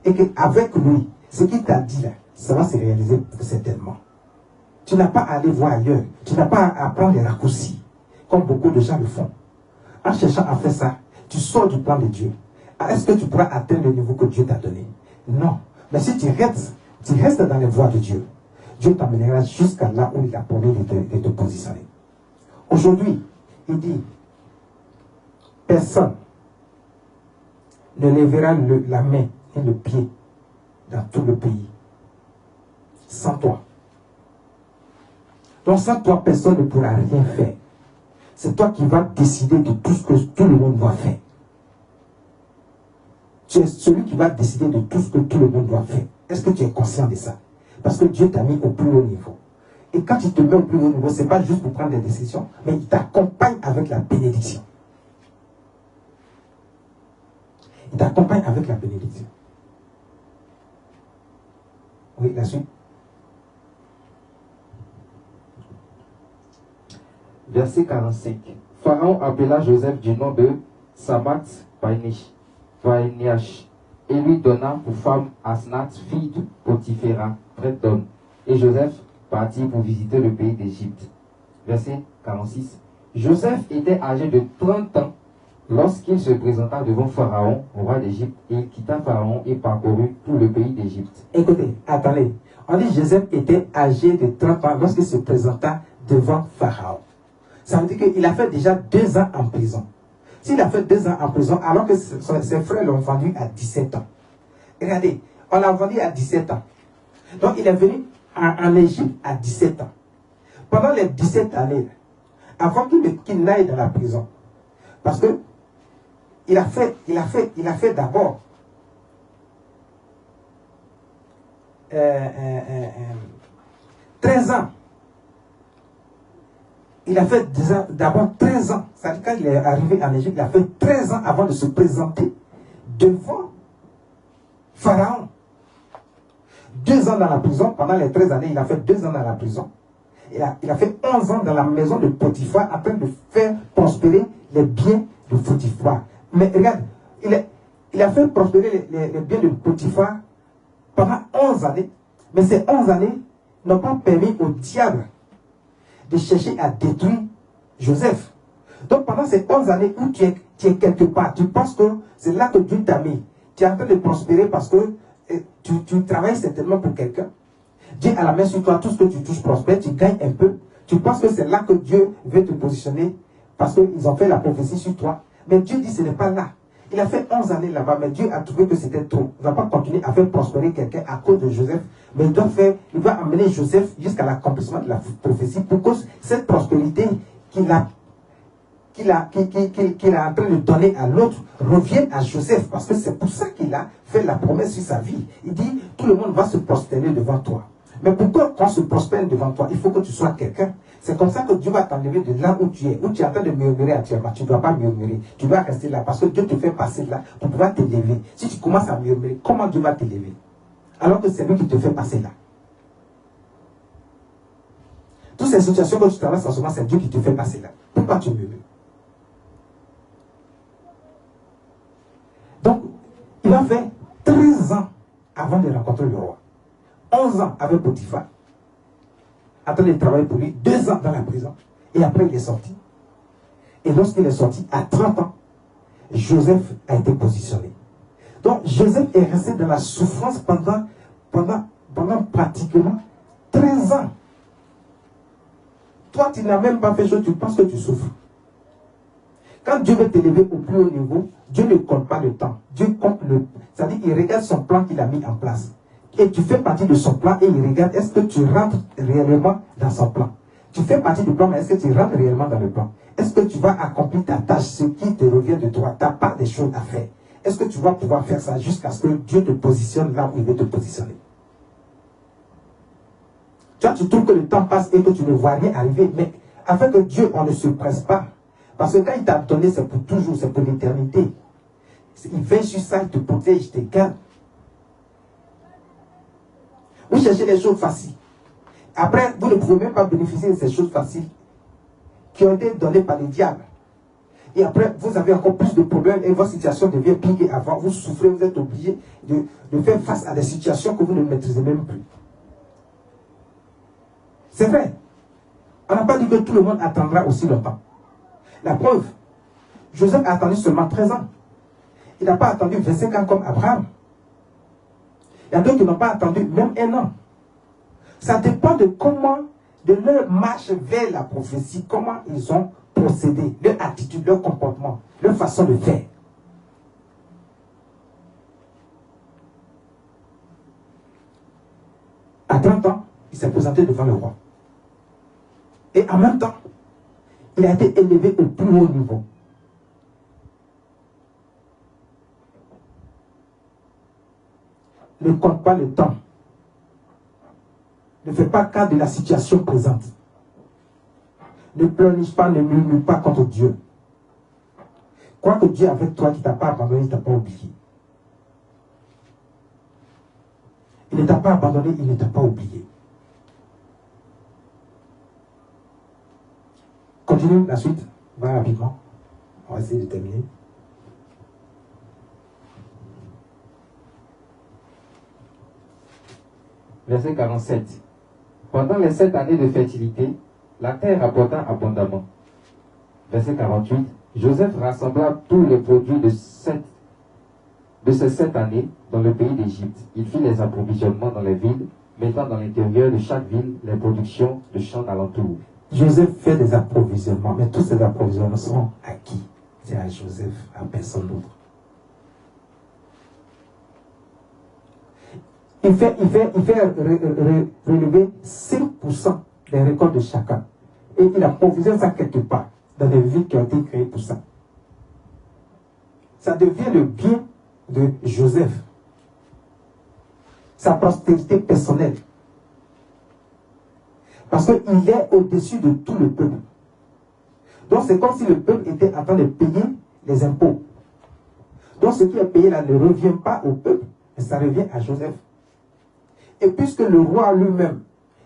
Et qu'avec lui, ce qu'il t'a dit là, ça va se réaliser certainement. Tu n'as pas à aller voir ailleurs. Tu n'as pas à prendre des raccourcis, comme beaucoup de gens le font. En cherchant à faire ça, tu sors du plan de Dieu. Est-ce que tu pourras atteindre le niveau que Dieu t'a donné? Non. Mais si tu restes dans les voies de Dieu, Dieu t'emmènera jusqu'à là où il a promis de te positionner. Aujourd'hui, il dit, personne ne lèvera la main et le pied dans tout le pays sans toi. Donc sans toi, personne ne pourra rien faire. C'est toi qui vas décider de tout ce que tout le monde doit faire. Tu es celui qui va décider de tout ce que tout le monde doit faire. Est-ce que tu es conscient de ça? Parce que Dieu t'a mis au plus haut niveau. Et quand il te met au plus haut niveau, ce n'est pas juste pour prendre des décisions, mais il t'accompagne avec la bénédiction. Il t'accompagne avec la bénédiction. Oui, la suite. Verset 45. Pharaon appela Joseph du nom de Samath Painiach et lui donna pour femme Asnath, fille de Potiphéra, prêtre d'homme. Et Joseph partit pour visiter le pays d'Égypte. Verset 46. Joseph était âgé de 30 ans lorsqu'il se présenta devant Pharaon, roi d'Égypte, et il quitta Pharaon et parcourut tout le pays d'Égypte. Écoutez, attendez. On dit Joseph était âgé de 30 ans lorsqu'il se présenta devant Pharaon. Ça veut dire qu'il a fait déjà 2 ans en prison. S'il a fait 2 ans en prison, alors que ses frères l'ont vendu à 17 ans. Regardez, On l'a vendu à 17 ans. Donc il est venu en Égypte à 17 ans. Pendant les 17 années, avant qu'il n'aille dans la prison, parce que il a fait d'abord 13 ans. Il a fait d'abord 13 ans. C'est-à-dire quand il est arrivé en Égypte, il a fait 13 ans avant de se présenter devant Pharaon. 2 ans dans la prison. Pendant les 13 années, il a fait 2 ans dans la prison. Il a fait 11 ans dans la maison de Potiphar en train de faire prospérer les biens de Potiphar. Mais regarde, il a fait prospérer les biens de Potiphar pendant 11 années. Mais ces 11 années n'ont pas permis au diable de chercher à détruire Joseph. Donc pendant ces 11 années où tu es quelque part, tu penses que c'est là que Dieu t'a mis. Tu es en train de prospérer parce que tu travailles certainement pour quelqu'un. Dieu a la main sur toi, tout ce que tu touches prospère, tu gagnes un peu. Tu penses que c'est là que Dieu veut te positionner parce qu'ils ont fait la prophétie sur toi. Mais Dieu dit que ce n'est pas là. Il a fait 11 années là-bas, mais Dieu a trouvé que c'était trop. Il ne va pas continuer à faire prospérer quelqu'un à cause de Joseph, mais il va amener Joseph jusqu'à l'accomplissement de la prophétie pour que cette prospérité qu'il est en train de donner à l'autre revienne à Joseph, parce que c'est pour ça qu'il a fait la promesse sur sa vie. Il dit, tout le monde va se prosterner devant toi. Mais pourquoi quand on se prospère devant toi, il faut que tu sois quelqu'un. C'est comme ça que Dieu va t'enlever de là où tu es en train de murmurer actuellement. Tu ne dois pas murmurer. Tu dois rester là parce que Dieu te fait passer là pour pouvoir t'élever. Si tu commences à murmurer, comment Dieu va t'élever? Alors que c'est lui qui te fait passer là. Toutes ces situations que tu traverses en ce moment, c'est Dieu qui te fait passer là. Pourquoi tu murmures? Donc, il a fait 13 ans avant de rencontrer le roi. 11 ans avec Potiphar, en train de travailler pour lui, 2 ans dans la prison, et après il est sorti. Et lorsqu'il est sorti, à 30 ans, Joseph a été positionné. Donc Joseph est resté dans la souffrance pendant pratiquement 13 ans. Toi, tu n'as même pas fait chose, tu penses que tu souffres. Quand Dieu veut t'élever au plus haut niveau, Dieu ne compte pas le temps. Dieu compte c'est-à-dire qu'il regarde son plan qu'il a mis en place. Et tu fais partie de son plan et il regarde est-ce que tu rentres réellement dans son plan. Tu fais partie du plan, mais est-ce que tu rentres réellement dans le plan? Est-ce que tu vas accomplir ta tâche, ce qui te revient de toi? Tu n'as pas des choses à faire. Est-ce que tu vas pouvoir faire ça jusqu'à ce que Dieu te positionne là où il veut te positionner? Tu vois, tu trouves que le temps passe et que tu ne vois rien arriver, mais avec Dieu, on ne se presse pas. Parce que quand il t'a donné, c'est pour toujours, c'est pour l'éternité. Il veille sur ça, il te protège, il te garde. Vous cherchez des choses faciles. Après, vous ne pouvez même pas bénéficier de ces choses faciles qui ont été données par le diable. Et après, vous avez encore plus de problèmes et votre situation devient pire qu'avant. Vous souffrez, vous êtes obligé de faire face à des situations que vous ne maîtrisez même plus. C'est vrai. On n'a pas dit que tout le monde attendra aussi longtemps. La preuve, Joseph a attendu seulement 13 ans. Il n'a pas attendu 25 ans comme Abraham. Il y a d'autres qui n'ont pas attendu même 1 an. Ça dépend de comment, de leur marche vers la prophétie, comment ils ont procédé, leur attitude, leur comportement, leur façon de faire. À 30 ans, il s'est présenté devant le roi. Et en même temps, il a été élevé au plus haut niveau. Ne compte pas le temps. Ne fais pas cas de la situation présente. Ne pleurniche pas, ne murmure pas contre Dieu. Crois que Dieu est avec toi, qui ne t'a pas abandonné, il ne t'a pas oublié. Il ne t'a pas abandonné, il ne t'a pas oublié. Continue la suite, va rapidement. On va essayer de terminer. Verset 47. Pendant les 7 années de fertilité, la terre apporta abondamment. Verset 48. Joseph rassembla tous les produits de ces 7 années dans le pays d'Égypte. Il fit les approvisionnements dans les villes, mettant dans l'intérieur de chaque ville les productions de champs d'alentour. Joseph fait des approvisionnements, mais tous ces approvisionnements sont à qui? C'est à Joseph, à personne d'autre. il fait relever 5% des récoltes de chacun. Et il a provisionné ça quelque part, dans des villes qui ont été créées pour ça. Ça devient le bien de Joseph. Sa prospérité personnelle. Parce qu'il est au-dessus de tout le peuple. Donc c'est comme si le peuple était en train de payer les impôts. Donc ce qui est payé là ne revient pas au peuple, mais ça revient à Joseph. Et puisque le roi lui-même,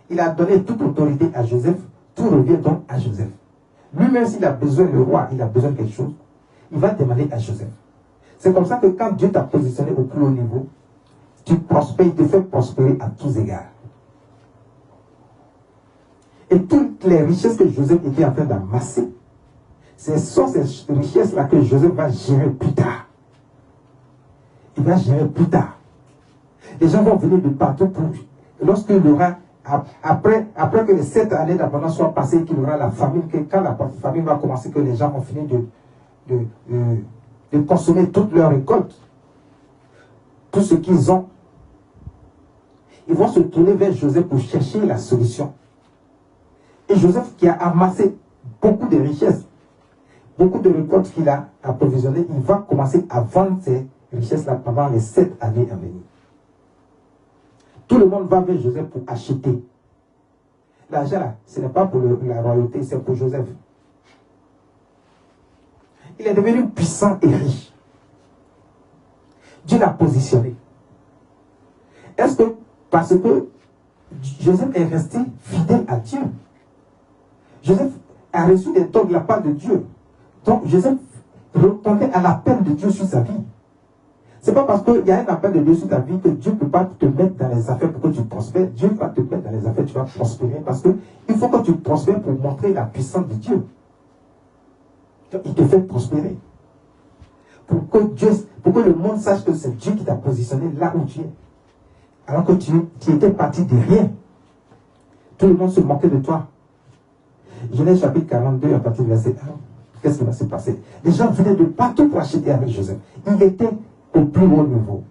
il a donné toute autorité à Joseph, tout revient donc à Joseph. Lui-même, s'il a besoin, le roi, il a besoin de quelque chose, il va demander à Joseph. C'est comme ça que quand Dieu t'a positionné au plus haut niveau, tu prospères, il te fait prospérer à tous égards. Et toutes les richesses que Joseph était en train d'amasser, ce sont ces richesses-là que Joseph va gérer plus tard. Il va gérer plus tard. Les gens vont venir de partout pour... Lorsque il aura... Après que les 7 années d'abondance soient passées, qu'il y aura la famine, que quand la famine va commencer, que les gens ont fini de consommer toute leur récolte, tout ce qu'ils ont, ils vont se tourner vers Joseph pour chercher la solution. Et Joseph, qui a amassé beaucoup de richesses, beaucoup de récoltes qu'il a approvisionnées, il va commencer à vendre ces richesses-là pendant les 7 années à venir. Tout le monde va vers Joseph pour acheter. L'argent là, ce n'est pas pour la royauté, c'est pour Joseph. Il est devenu puissant et riche. Dieu l'a positionné. Est-ce que parce que Joseph est resté fidèle à Dieu? Joseph a reçu des dons de la part de Dieu. Donc Joseph répondait à l'appel de Dieu sur sa vie. Ce n'est pas parce qu'il y a un appel de Dieu sur ta vie que Dieu ne peut pas te mettre dans les affaires pour que tu prospères. Dieu va te mettre dans les affaires, tu vas prospérer. Parce qu'il faut que tu prospères pour montrer la puissance de Dieu. Donc, il te fait prospérer. Pour que le monde sache que c'est Dieu qui t'a positionné là où tu es. Alors que tu étais parti de rien. Tout le monde se moquait de toi. Genèse chapitre 42, à partir du verset 1. Qu'est-ce qui va se passer? Les gens venaient de partout pour acheter avec Joseph. Il était au plus haut niveau.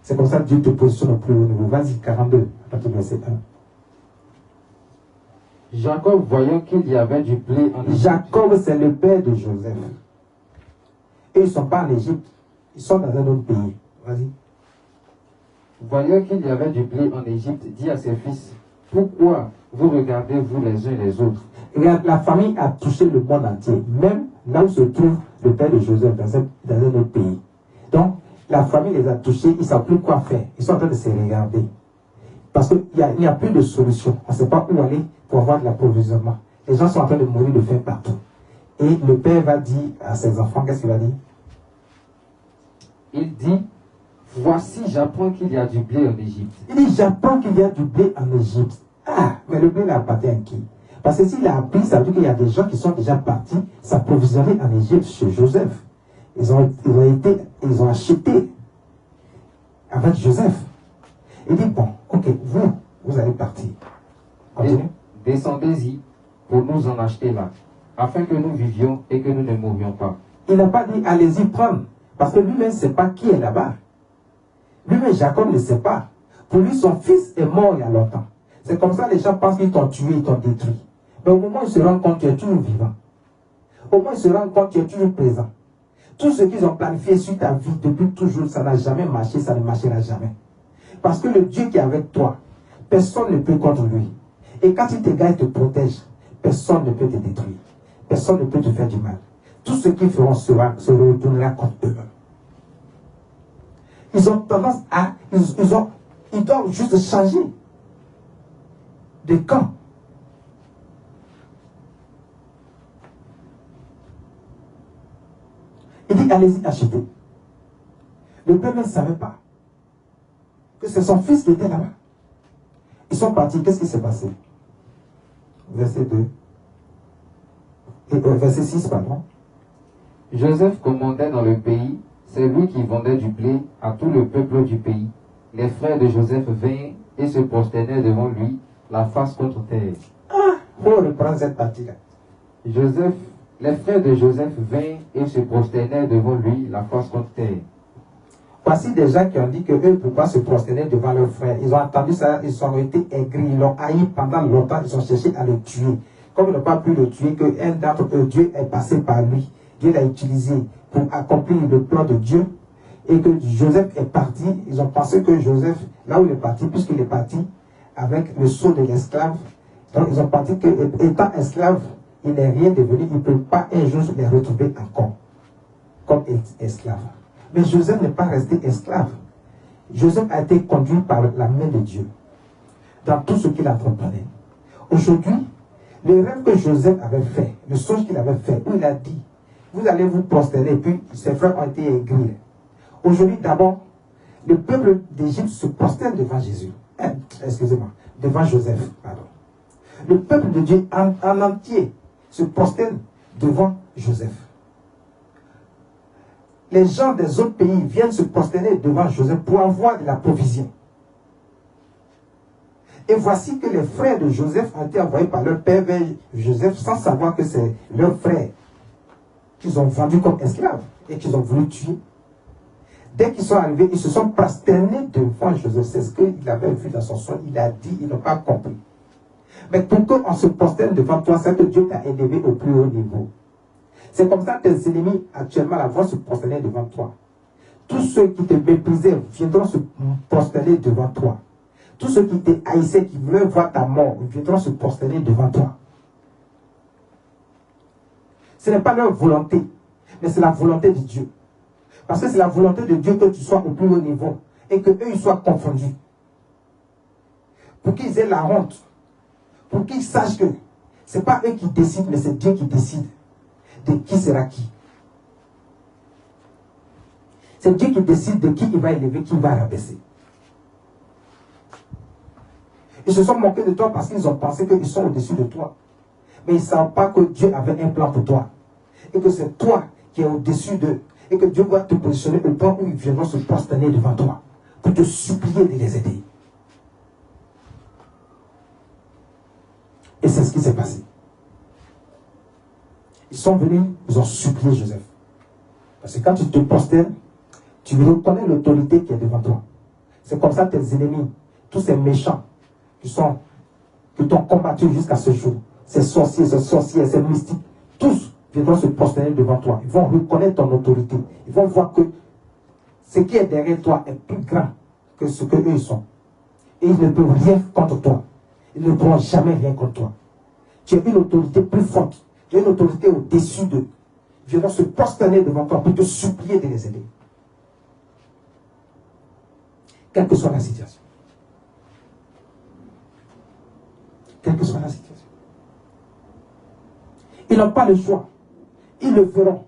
C'est comme ça que Dieu te positionne au plus haut niveau. Vas-y, 42, à partir du verset 1. Jacob, voyant qu'il y avait du blé en Égypte. Jacob, c'est le père de Joseph. Et ils ne sont pas en Égypte. Ils sont dans un autre pays. Vas-y. Voyant qu'il y avait du blé en Égypte, dit à ses fils, pourquoi vous regardez-vous les uns les autres? Regarde, la famille a touché le monde entier, même là où se trouve le père de Joseph, dans un autre pays. Donc, la famille les a touchés, ils ne savent plus quoi faire. Ils sont en train de se regarder. Parce qu'il n'y a plus de solution. On ne sait pas où aller pour avoir de l'approvisionnement. Les gens sont en train de mourir de faim partout. Et le père va dire à ses enfants, qu'est-ce qu'il va dire? Il dit, voici, j'apprends qu'il y a du blé en Égypte. Il dit, j'apprends qu'il y a du blé en Égypte. Ah, mais le blé appartient à qui? Parce que s'il a appris, ça veut dire qu'il y a des gens qui sont déjà partis s'approvisionner en Égypte chez Joseph. Ils ont acheté avec Joseph. Il dit, bon, ok, vous allez partir. Continue. Descendez-y pour nous en acheter là, afin que nous vivions et que nous ne mourions pas. Il n'a pas dit, allez-y prendre. Parce que lui-même ne sait pas qui est là-bas. Lui-même, Jacob ne sait pas. Pour lui, son fils est mort il y a longtemps. C'est comme ça que les gens pensent qu'ils t'ont tué, ils t'ont détruit. Mais au moment où ils se rendent compte que tu es toujours vivant, au moins ils se rendent compte que tu es toujours présent. Tout ce qu'ils ont planifié sur ta vie depuis toujours, ça n'a jamais marché, ça ne marchera jamais. Parce que le Dieu qui est avec toi, personne ne peut contre lui. Et quand il te garde et te protège, personne ne peut te détruire. Personne ne peut te faire du mal. Tout ce qu'ils feront se retournera contre eux. Ils ont tendance à... Ils doivent juste changer de camp. Il dit, allez-y, achetez. Le père ne savait pas que c'est son fils qui était là-bas. Ils sont partis. Qu'est-ce qui s'est passé? Verset 2. Verset 6, pardon. Joseph commandait dans le pays, c'est lui qui vendait du blé à tout le peuple du pays. Les frères de Joseph vinrent et se prosternaient devant lui, la face contre terre. Ah, il faut reprendre cette partie-là. Les frères de Joseph vinrent et se prosternaient devant lui, la face contre terre. Voici des gens qui ont dit que eux ne pouvaient pas se prosterner devant leurs frères. Ils ont entendu ça, ils ont été aigris, ils l'ont haï pendant longtemps, ils ont cherché à le tuer. Comme ils n'ont pas pu le tuer, qu'un d'entre eux, Dieu est passé par lui. Dieu l'a utilisé pour accomplir le plan de Dieu. Et que Joseph est parti. Ils ont pensé que Joseph, là où il est parti, puisqu'il est parti avec le sceau de l'esclave, donc ils ont pensé qu'étant esclave, il n'est rien devenu, il ne peut pas un jour les retrouver encore comme esclave. Mais Joseph n'est pas resté esclave. Joseph a été conduit par la main de Dieu dans tout ce qu'il entreprenait. Aujourd'hui, le rêve que Joseph avait fait, le songe qu'il avait fait, où il a dit, vous allez vous prosterner, puis ses frères ont été aigris. Aujourd'hui, d'abord, le peuple d'Égypte se prosterne devant Jésus. Excusez-moi, devant Joseph, pardon. Le peuple de Dieu en entier se prosterne devant Joseph. Les gens des autres pays viennent se prosterner devant Joseph pour avoir de la provision. Et voici que les frères de Joseph ont été envoyés par leur père vers Joseph sans savoir que c'est leurs frères qu'ils ont vendus comme esclaves et qu'ils ont voulu tuer. Dès qu'ils sont arrivés, ils se sont prosternés devant Joseph. C'est ce qu'il avait vu dans son songe. Il a dit, ils n'ont pas compris. Mais pour qu'on se prosterne devant toi, c'est que Dieu t'a élevé au plus haut niveau. C'est comme ça que tes ennemis actuellement là, vont se prosterner devant toi. Tous ceux qui te méprisaient viendront se prosterner devant toi. Tous ceux qui te haïssaient, qui voulaient voir ta mort, viendront se prosterner devant toi. Ce n'est pas leur volonté, mais c'est la volonté de Dieu. Parce que c'est la volonté de Dieu que tu sois au plus haut niveau et qu'eux ils soient confondus. Pour qu'ils aient la honte. Pour qu'ils sachent que ce n'est pas eux qui décident, mais c'est Dieu qui décide de qui sera qui. C'est Dieu qui décide de qui il va élever, qui il va rabaisser. Ils se sont moqués de toi parce qu'ils ont pensé qu'ils sont au-dessus de toi. Mais ils ne savent pas que Dieu avait un plan pour toi. Et que c'est toi qui es au-dessus d'eux. Et que Dieu va te positionner au point où ils viendront se prosterner devant toi. Pour te supplier de les aider. Et c'est ce qui s'est passé. Ils sont venus, ils ont supplié Joseph. Parce que quand tu te prosternes, tu reconnais l'autorité qui est devant toi. C'est comme ça que tes ennemis, tous ces méchants qui t'ont combattu jusqu'à ce jour, ces sorciers, ces sorcières, ces mystiques, tous viendront se prosterner devant toi. Ils vont reconnaître ton autorité. Ils vont voir que ce qui est derrière toi est plus grand que ce qu'eux ils sont. Et ils ne peuvent rien contre toi. Ils ne pourront jamais rien contre toi. Tu as une autorité plus forte. Tu as une autorité au-dessus d'eux. Ils viendront se prosterner devant toi pour te supplier de les aider. Quelle que soit la situation. Quelle que soit la situation. Ils n'ont pas le choix. Ils le feront.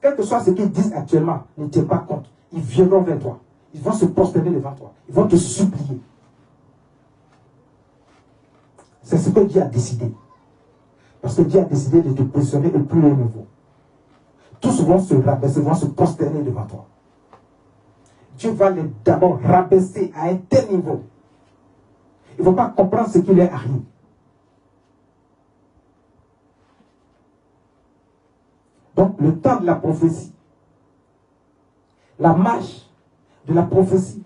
Quel que soit ce qu'ils disent actuellement, ne tiens pas compte. Ils viendront vers toi. Ils vont se prosterner devant toi. Ils vont te supplier. C'est ce que Dieu a décidé. Parce que Dieu a décidé de te positionner au plus haut niveau. Tous vont se rabaisser, vont se prosterner devant toi. Dieu va les d'abord rabaisser à un tel niveau. Ils ne vont pas comprendre ce qui leur arrive. Donc, le temps de la prophétie, la marche de la prophétie,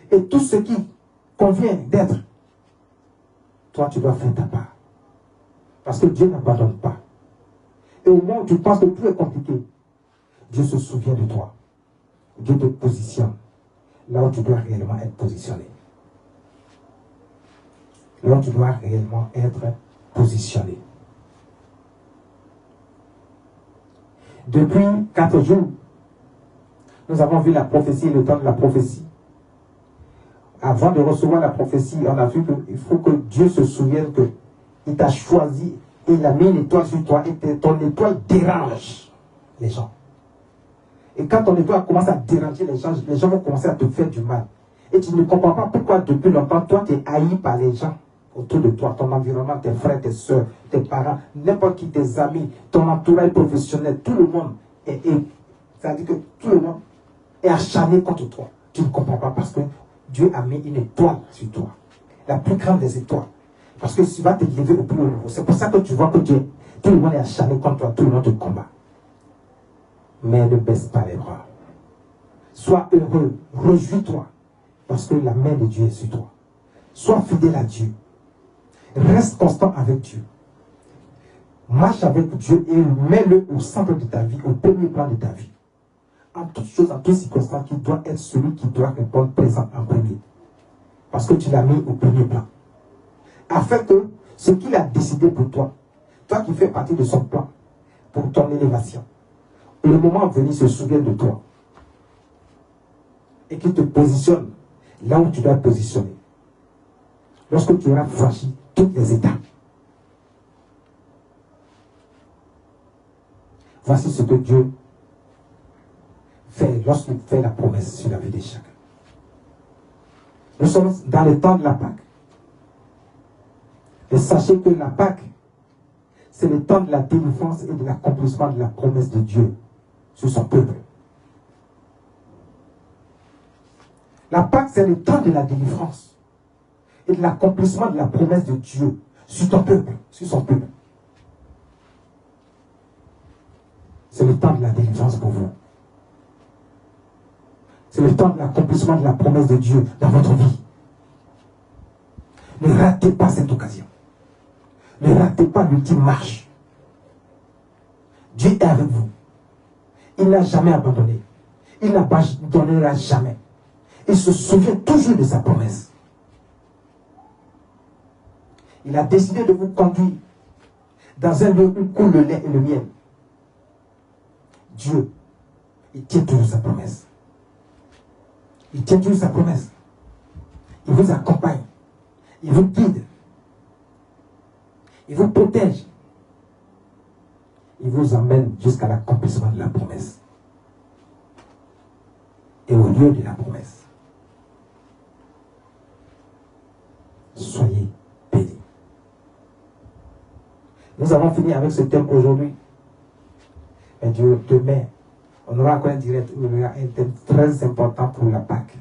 et tout ce qui convient d'être, toi, tu dois faire ta part. Parce que Dieu n'abandonne pas. Et au moment où tu penses que tout est compliqué, Dieu se souvient de toi. Dieu te positionne là où tu dois réellement être positionné. Là où tu dois réellement être positionné. Depuis 4 jours, nous avons vu la prophétie, le temps de la prophétie. Avant de recevoir la prophétie, on a vu qu'il faut que Dieu se souvienne qu'il t'a choisi et il a mis une étoile sur toi et ton étoile dérange les gens. Et quand ton étoile commence à déranger les gens vont commencer à te faire du mal. Et tu ne comprends pas pourquoi depuis longtemps, toi, tu es haï par les gens autour de toi, ton environnement, tes frères, tes soeurs, tes parents, n'importe qui, tes amis, ton entourage professionnel, tout le monde c'est-à-dire que tout le monde est acharné contre toi. Tu ne comprends pas parce que Dieu a mis une étoile sur toi. La plus grande des étoiles. Parce que tu vas te lever au plus haut niveau. C'est pour ça que tu vois que tout le monde est acharné contre toi, tout le monde te combat. mais ne baisse pas les bras. Sois heureux, réjouis-toi, parce que la main de Dieu est sur toi. Sois fidèle à Dieu. Reste constant avec Dieu. Marche avec Dieu et mets-le au centre de ta vie, au premier plan de ta vie. En toutes choses, en toutes circonstances, qui doit être celui qui doit répondre présent en premier. Parce que tu l'as mis au premier plan. Afin que ce qu'il a décidé pour toi, toi qui fais partie de son plan, pour ton élévation, le moment venu se souvienne de toi. Et qu'il te positionne là où tu dois te positionner. Lorsque tu auras franchi toutes les étapes. Voici ce que Dieu fait lorsqu'il fait la promesse sur la vie de chacun. Nous sommes dans le temps de la Pâque. Et sachez que la Pâque, c'est le temps de la délivrance et de l'accomplissement de la promesse de Dieu sur son peuple. La Pâque, c'est le temps de la délivrance et de l'accomplissement de la promesse de Dieu sur ton peuple, sur son peuple. C'est le temps de la délivrance pour vous. C'est le temps de l'accomplissement de la promesse de Dieu dans votre vie. Ne ratez pas cette occasion. Ne ratez pas l'ultime marche. Dieu est avec vous. Il n'a jamais abandonné. Il n'abandonnera jamais. Il se souvient toujours de sa promesse. Il a décidé de vous conduire dans un lieu où coule le lait et le miel. Dieu, il tient toujours sa promesse. Il tient toujours sa promesse. Il vous accompagne. Il vous guide. Il vous protège. Il vous emmène jusqu'à l'accomplissement de la promesse. Et au lieu de la promesse. Soyez bénis. Nous avons fini avec ce thème aujourd'hui. Mais Dieu, demain, on aura encore un direct où il y aura un thème très important pour la Pâque.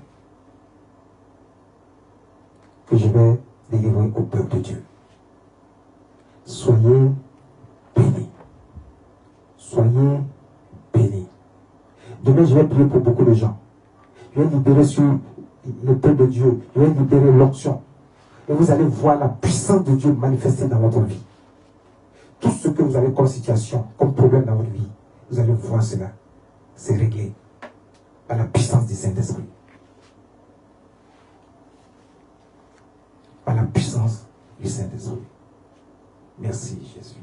Que je vais délivrer au peuple de Dieu. Soyez bénis. Soyez bénis. Demain, je vais prier pour beaucoup de gens. Je vais libérer sur le peuple de Dieu. Je vais libérer l'onction. Et vous allez voir la puissance de Dieu manifestée dans votre vie. Tout ce que vous avez comme situation, comme problème dans votre vie, vous allez voir cela. C'est réglé par la puissance du Saint-Esprit. Par la puissance du Saint-Esprit. Merci Jésus.